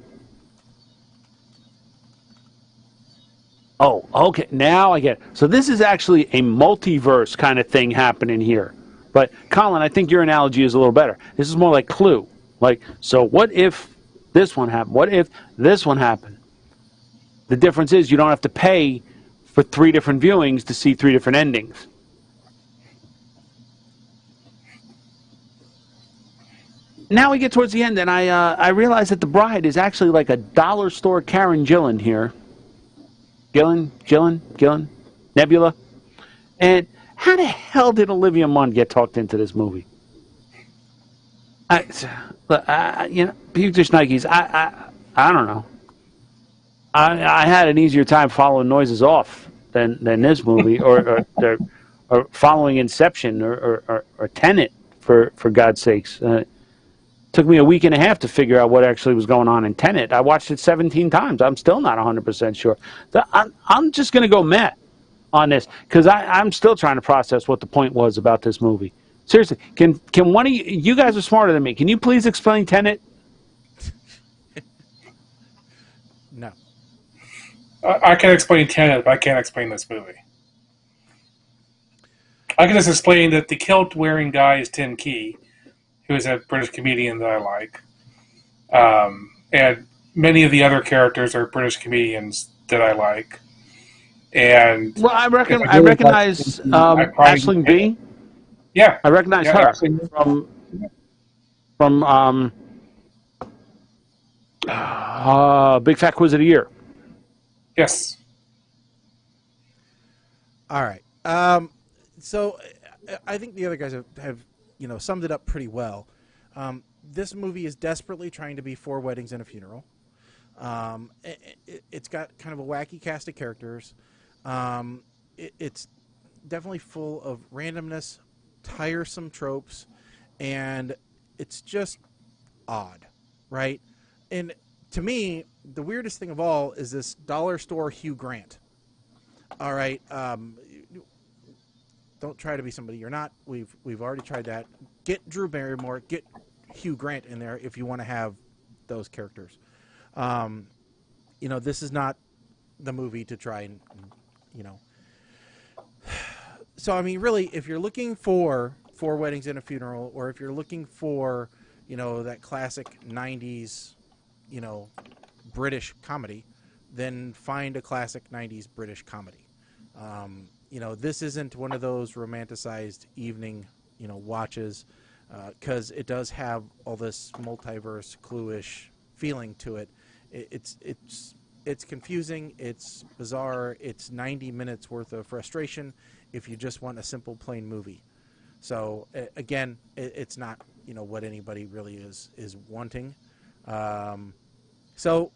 Oh, okay, now I get it. So this is actually a multiverse kind of thing happening here. But, Colin, I think your analogy is a little better. This is more like Clue. Like, so what if this one happened? What if this one happened? The difference is you don't have to pay for 3 different viewings to see 3 different endings. now we get towards the end, and I realize that the bride is actually like a dollar store Karen Gillan here. Gillan, Nebula. And how the hell did Olivia Munn get talked into this movie? Peter Nikes. I don't know. I had an easier time following Noises Off than this movie, or following Inception or Tenet, for God's sakes. Took me a week and a half to figure out what actually was going on in Tenet. I watched it 17 times. I'm still not 100% sure. I'm just going to go meh on this, because I'm still trying to process what the point was about this movie. Seriously, can one of you guys are smarter than me. Can you please explain Tenet? No. I can explain Tenet, but I can't explain this movie. I can just explain that the kilt-wearing guy is Tim Key, who is a British comedian that I like. And many of the other characters are British comedians that I like. And well, I recognize Aisling B. Yeah, I recognize her from Big Fat Quiz of the Year. Yes. All right. So I think the other guys have summed it up pretty well. This movie is desperately trying to be 4 Weddings and a Funeral. It's got kind of a wacky cast of characters. It's definitely full of randomness, tiresome tropes, and it's just odd, right? And to me, the weirdest thing of all is this dollar store Hugh Grant. All right, don't try to be somebody you're not. We've already tried that. Get Drew Barrymore, get Hugh Grant in there if you want to have those characters. This is not the movie to try and. So, I mean, really, if you're looking for 4 Weddings and a Funeral, or if you're looking for, that classic 90s, British comedy, then find a classic 90s British comedy. This isn't one of those romanticized evening, watches, because it does have all this multiverse, Clue-ish feeling to it. It's confusing, it's bizarre, it's 90 minutes worth of frustration if you just want a simple, plain movie. So, again, it's not, what anybody really is wanting. So,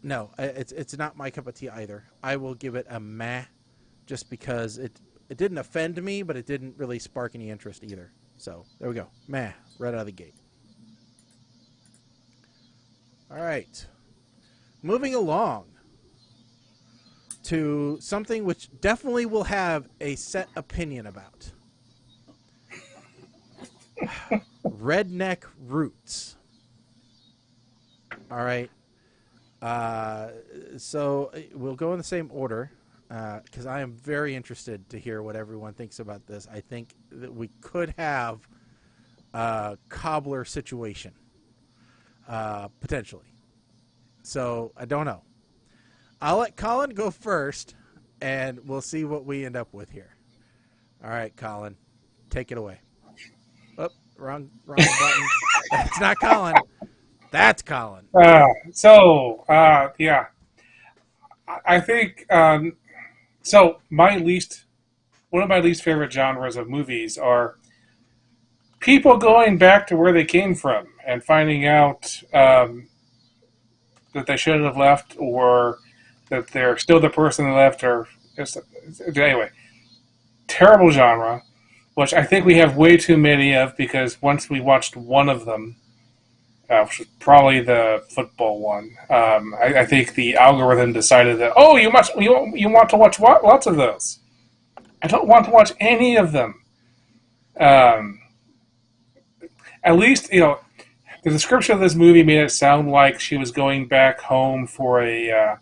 no, it's not my cup of tea either. I will give it a meh, just because it didn't offend me, but it didn't really spark any interest either. So, there we go. Meh, right out of the gate. All right. Moving along to something which definitely will have a set opinion about. Redneck Roots. All right. So we'll go in the same order, because I am very interested to hear what everyone thinks about this. I think that we could have a cobbler situation, potentially. So I don't know. I'll let Colin go first, and we'll see what we end up with here. All right, Colin, take it away. Oh, wrong button. That's not Colin. That's Colin. Yeah. I think, so one of my least favorite genres of movies are people going back to where they came from and finding out that they shouldn't have left, or that they're still the person they left, or anyway, terrible genre, which I think we have way too many of, because once we watched one of them, which was probably the football one, I think the algorithm decided that, you want to watch lots of those. I don't want to watch any of them. At least, the description of this movie made it sound like she was going back home for a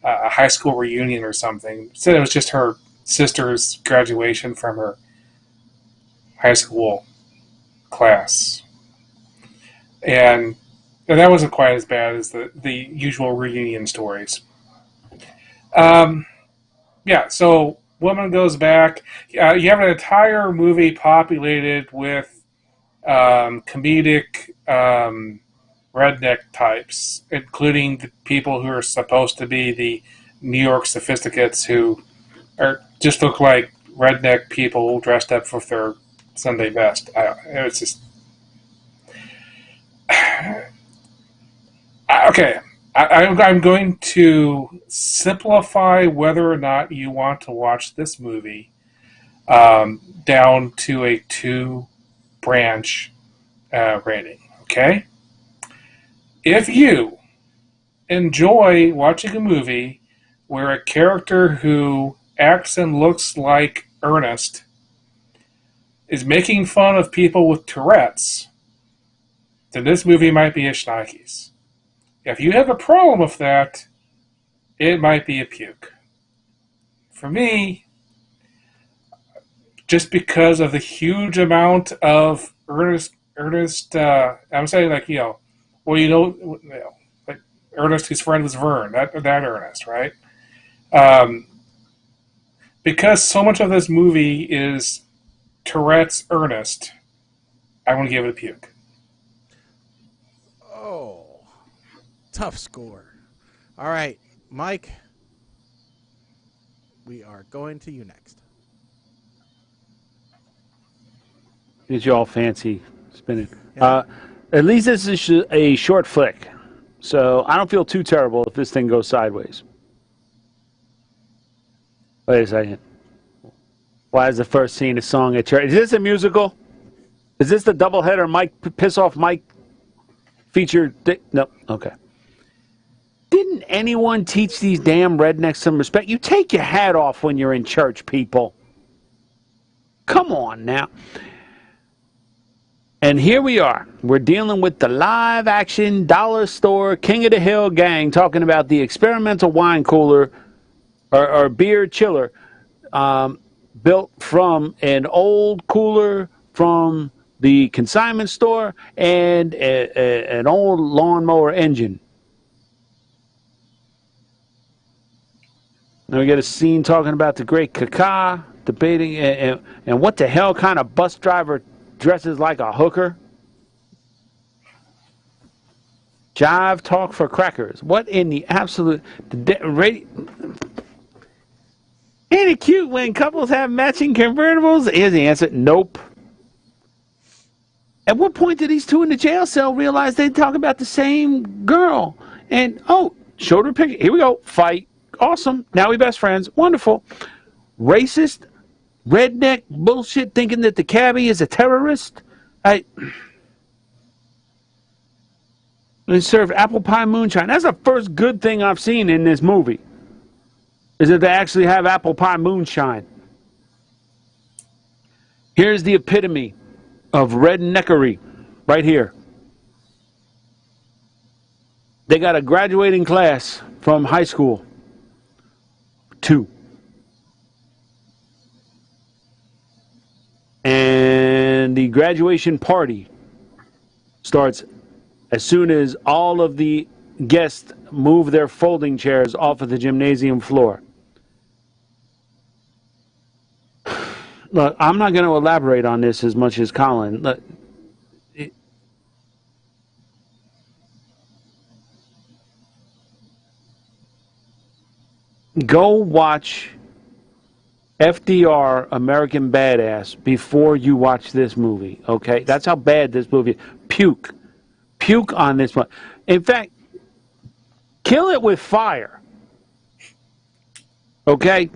high school reunion or something. Said it was just her sister's graduation from her high school class. And that wasn't quite as bad as the usual reunion stories. So woman goes back. You have an entire movie populated with comedic redneck types, including the people who are supposed to be the New York sophisticates who just look like redneck people dressed up for their Sunday best. It's just okay. I'm going to simplify whether or not you want to watch this movie down to a 2-branch rating. Okay? If you enjoy watching a movie where a character who acts and looks like Ernest is making fun of people with Tourette's, then this movie might be a shnikes. If you have a problem with that, it might be a puke. For me, just because of the huge amount of Ernest, I'm saying like, like Ernest, whose friend was Vern, that Ernest, right? Because so much of this movie is Tourette's Ernest, I want to give it a puke. Oh, tough score. All right, Mike, we are going to you next. It's all fancy spinning. Yeah. At least this is a short flick, so I don't feel too terrible if this thing goes sideways. Wait a second. Why is the first scene a song at church? Is this a musical? Is this the doubleheader Mike Piss Off Mike feature? No. Okay. Didn't anyone teach these damn rednecks some respect? You take your hat off when you're in church, people. Come on now. And here we are. We're dealing with the live-action dollar store King of the Hill gang talking about the experimental wine cooler or beer chiller built from an old cooler from the consignment store and an old lawnmower engine. Now we get a scene talking about the great Kaka debating and what the hell kind of bus driver dresses like a hooker. Jive talk for crackers. What in the absolute... Ain't it cute when couples have matching convertibles? Here's the answer. Nope. At what point did these two in the jail cell realize they'd talk about the same girl? And, showed her picture. Here we go. Fight. Awesome. Now we best friends. Wonderful. Racist, redneck bullshit thinking that the cabbie is a terrorist. They serve apple pie moonshine. That's the first good thing I've seen in this movie. Is that they actually have apple pie moonshine. Here's the epitome of redneckery right here. They got a graduating class from high school. 2. And the graduation party starts as soon as all of the guests move their folding chairs off of the gymnasium floor. Look, I'm not going to elaborate on this as much as Colin. Look, go watch FDR American Badass before you watch this movie, okay? That's how bad this movie is. Puke on this one. In fact, kill it with fire, okay?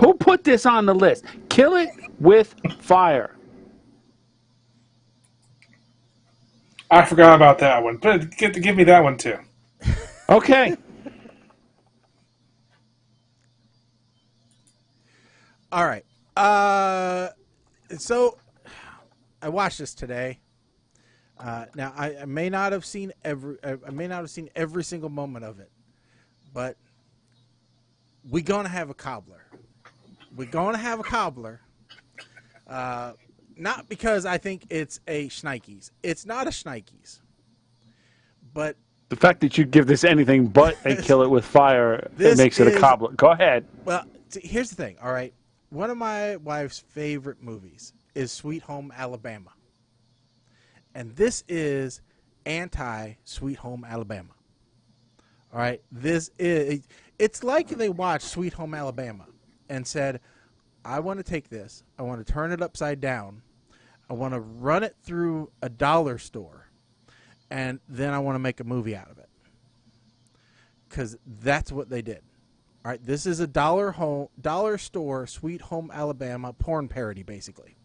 Who put this on the list? Kill it with fire. I forgot about that one, but give me that one too. Okay. All right. So I watched this today. Now I may not have seen every single moment of it, but we're gonna have a cobbler. We're gonna have a cobbler. Not because I think it's a shnikes. It's not a shnikes. But the fact that you give this anything but a kill it with fire, it makes it a cobbler. Go ahead. Well, here's the thing. All right. One of my wife's favorite movies is Sweet Home Alabama. And this is anti-Sweet Home Alabama. All right? It's like they watched Sweet Home Alabama and said, I want to take this. I want to turn it upside down. I want to run it through a dollar store. And then I want to make a movie out of it. Because that's what they did. All right? This is a dollar store Sweet Home Alabama porn parody, basically.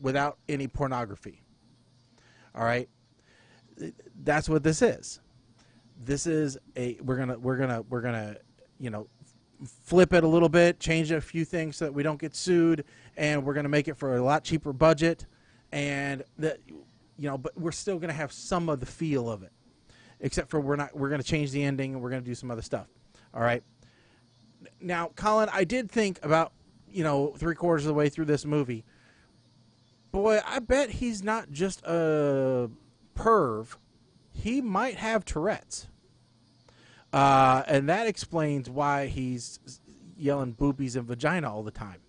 Without any pornography. All right? That's what this is. This is we're gonna flip it a little bit, change a few things so that we don't get sued, and we're gonna make it for a lot cheaper budget, and but we're still gonna have some of the feel of it, except for we're gonna change the ending and we're gonna do some other stuff. All right. Now, Colin, I did think about 3/4 of the way through this movie. Boy, I bet he's not just a perv. He might have Tourette's. And that explains why he's yelling boobies and vagina all the time.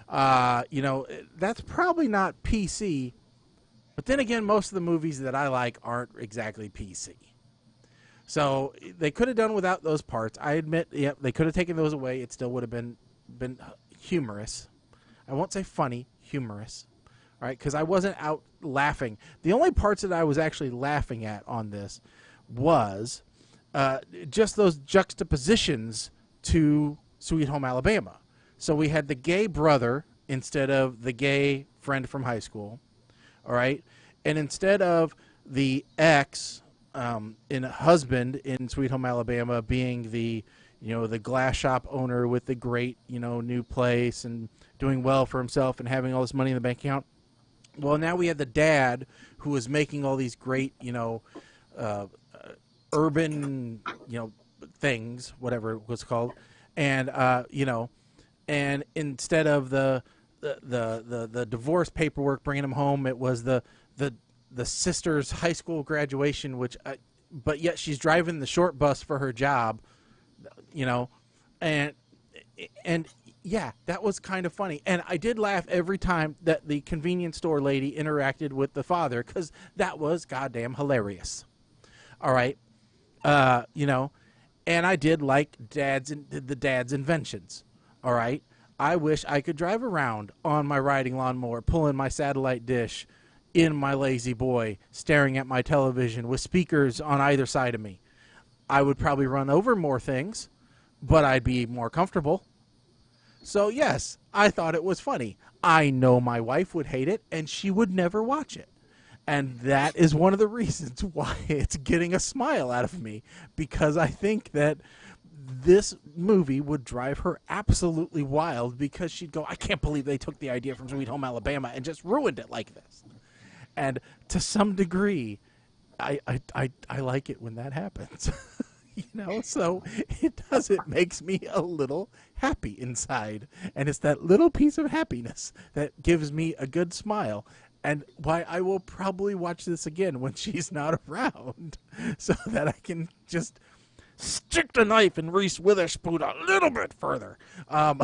That's probably not PC. But then again, most of the movies that I like aren't exactly PC. So they could have done without those parts. I admit, they could have taken those away. It still would have been humorous. I won't say funny, humorous. All right, because I wasn't out laughing. The only parts that I was actually laughing at on this was just those juxtapositions to Sweet Home Alabama. So we had the gay brother instead of the gay friend from high school. All right, and instead of the ex in husband in Sweet Home Alabama being the glass shop owner with the great new place and doing well for himself and having all this money in the bank account. Well, now we had the dad who was making all these great, urban, things, whatever it was called, and and instead of the divorce paperwork bringing him home, it was the sister's high school graduation, but yet she's driving the short bus for her job, and. Yeah, that was kind of funny. And I did laugh every time that the convenience store lady interacted with the father because that was goddamn hilarious. All right. And I did like the dad's inventions. All right. I wish I could drive around on my riding lawnmower, pulling my satellite dish in my lazy boy, staring at my television with speakers on either side of me. I would probably run over more things, but I'd be more comfortable. So, yes, I thought it was funny. I know my wife would hate it, and she would never watch it. And that is one of the reasons why it's getting a smile out of me, because I think that this movie would drive her absolutely wild because she'd go, I can't believe they took the idea from Sweet Home Alabama and just ruined it like this. And to some degree, I like it when that happens. So it makes me a little happy inside. And it's that little piece of happiness that gives me a good smile. And why I will probably watch this again when she's not around so that I can just stick the knife in Reese Witherspoon a little bit further. I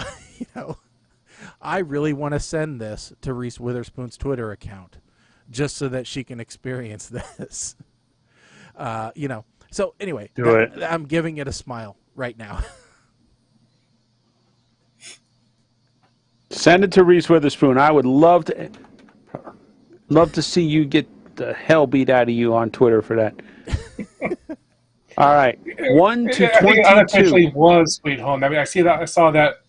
really want to send this to Reese Witherspoon's Twitter account just so that she can experience this. So anyway, I'm giving it a smile right now. Send it to Reese Witherspoon. I would love to see you get the hell beat out of you on Twitter for that. All right, 1 to 22. I think it unofficially was Sweet Home. I mean, I saw that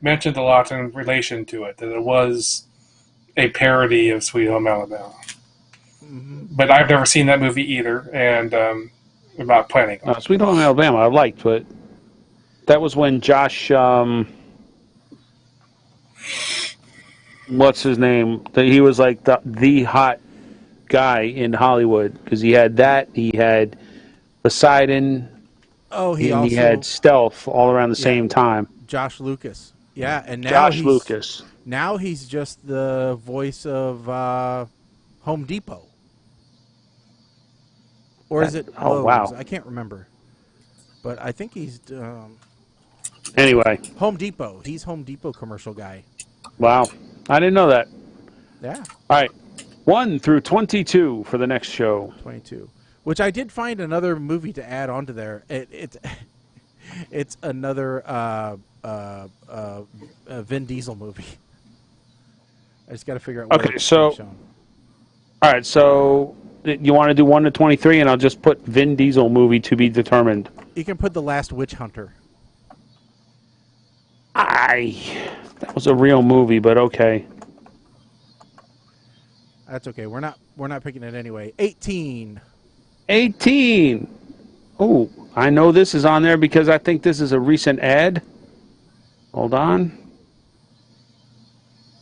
mentioned a lot in relation to it, that it was a parody of Sweet Home Alabama. Mm-hmm. But I've never seen that movie either, and I'm not planning on it. Sweet Home Alabama I liked, but that was when Josh, what's his name? He was like the hot guy in Hollywood, because he had that, he had Poseidon, he had Stealth all around the same time. Josh Lucas. Yeah, and now now he's just the voice of Home Depot. Or is it Lowe's? Oh, wow. I can't remember. But I think he's... anyway. Home Depot. He's Home Depot commercial guy. Wow. I didn't know that. Yeah. All right. 1 through 22 for the next show. 22. Which I did find another movie to add onto there. It's another Vin Diesel movie. I just got to figure out where Okay, it's so shown. all right, so you want to do 1 to 23, and I'll just put Vin Diesel movie to be determined. You can put The Last Witch Hunter. That was a real movie, but okay. That's okay. We're not picking it anyway. 18. 18. Oh, I know this is on there because I think this is a recent ad. Hold on.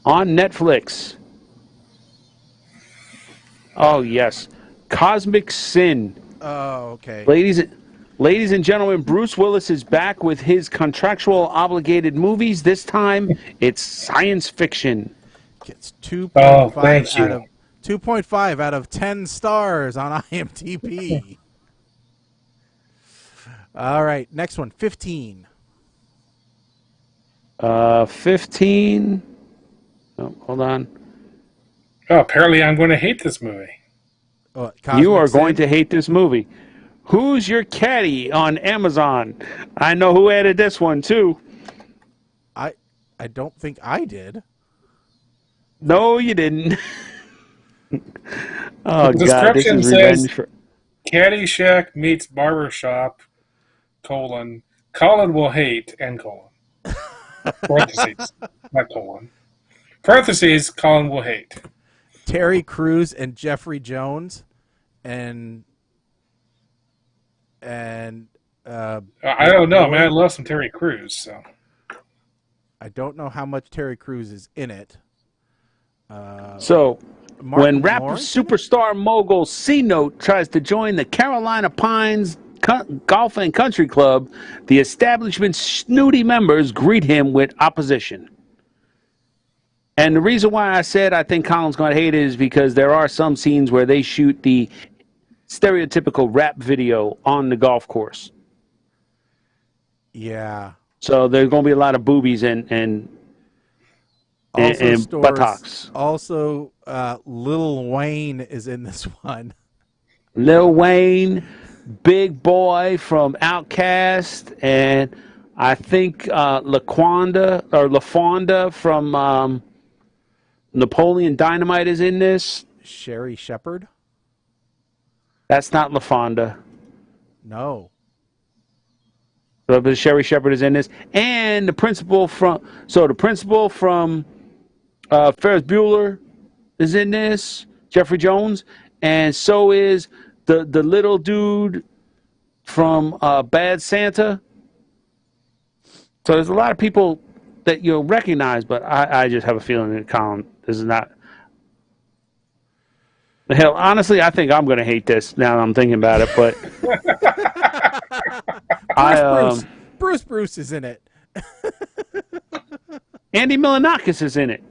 On Netflix. Oh, yes. Cosmic Sin. Oh, okay. Ladies and gentlemen, Bruce Willis is back with his contractual obligated movies. This time, it's science fiction. Gets 2.5 2.5 out of 10 stars on IMDb. All right, next one, 15. 15. Oh, hold on. Oh, apparently I'm going to hate this movie. You are going to hate this movie. Who's Your Caddy on Amazon? I know who added this one, too. I don't think I did. No, you didn't. Oh, The God, this description is says, revenge for... Caddyshack meets barbershop, Colin will hate, parentheses, not colon. Parentheses, Colin will hate. Terry Crews and Jeffrey Jones and I don't know, man. I love some Terry Crews. So I don't know how much Terry Crews is in it. When rap superstar mogul C-Note tries to join the Carolina Pines Golf and Country Club, the establishment's snooty members greet him with opposition. And the reason why I said I think Colin's going to hate it is because there are some scenes where they shoot the stereotypical rap video on the golf course. Yeah. So there's going to be a lot of boobies and buttocks. Also, Lil Wayne is in this one. Lil Wayne, Big Boy from Outkast, and I think LaFonda from Napoleon Dynamite is in this. Sherry Shepherd? That's not LaFonda. No. But Sherry Shepherd is in this. And the principal from Ferris Bueller is in this, Jeffrey Jones, and so is the little dude from Bad Santa. So there's a lot of people that you'll recognize, but I just have a feeling that Colin, this is not. Hell, honestly, I think I'm going to hate this now that I'm thinking about it, but Bruce is in it. Andy Milonakis is in it.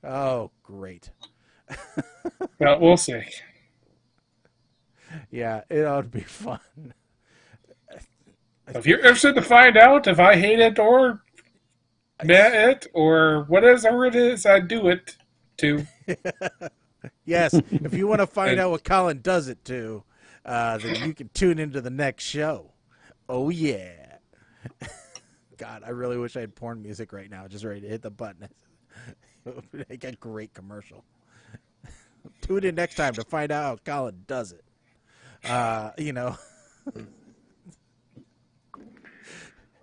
Oh, great. Well, we'll see. Yeah, it ought to be fun. If you're interested to find out if I hate it or it or whatever it is I do it to. Yes, if you want to find out what Colin does it to, then you can tune into the next show. Oh, yeah. God, I really wish I had porn music right now, just ready to hit the button. It would make a great commercial. Tune in next time to find out how Colin does it.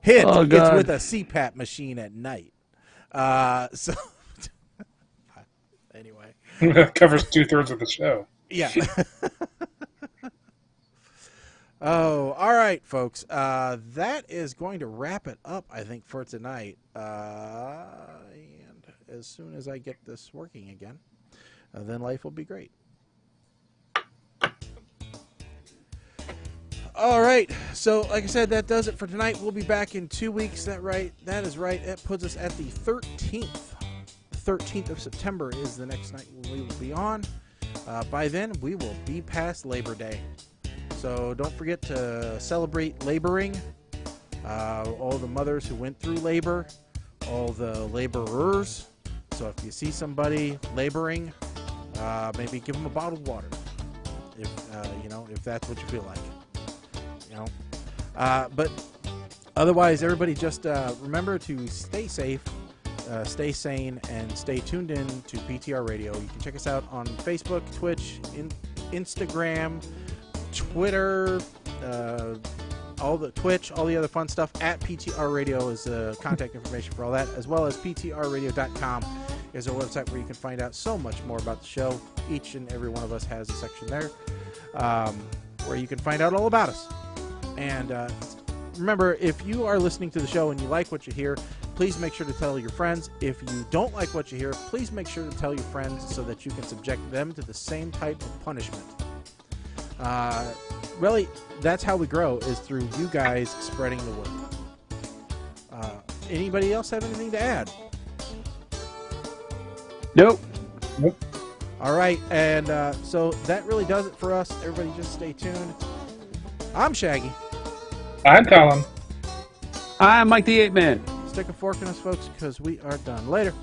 Hint, it's with a CPAP machine at night. Anyway. Covers 2/3 of the show. Yeah. Oh, all right, folks. That is going to wrap it up, I think, for tonight. And as soon as I get this working again, then life will be great. All right. So, like I said, that does it for tonight. We'll be back in 2 weeks. That is right. It puts us at the 13th. 13th of September is the next night we will be on. By then, we will be past Labor Day. So don't forget to celebrate laboring. All the mothers who went through labor, all the laborers, So if you see somebody laboring, maybe give them a bottle of water, if that's what you feel like. But otherwise, everybody just remember to stay safe, stay sane, and stay tuned in to PTR Radio. You can check us out on Facebook, Twitch, Instagram, Twitter, all the other fun stuff. At PTR Radio is contact information for all that, as well as PTRradio.com is our website where you can find out so much more about the show. Each and every one of us has a section there where you can find out all about us. And remember, if you are listening to the show and you like what you hear, please make sure to tell your friends. If you don't like what you hear, please make sure to tell your friends so that you can subject them to the same type of punishment. Really, that's how we grow, is through you guys spreading the word. Anybody else have anything to add? Nope. All right, and so that really does it for us. Everybody just stay tuned. I'm Shaggy. I'm Colin. I'm Mike the Ape Man. Stick a fork in us, folks, because we are done. Later.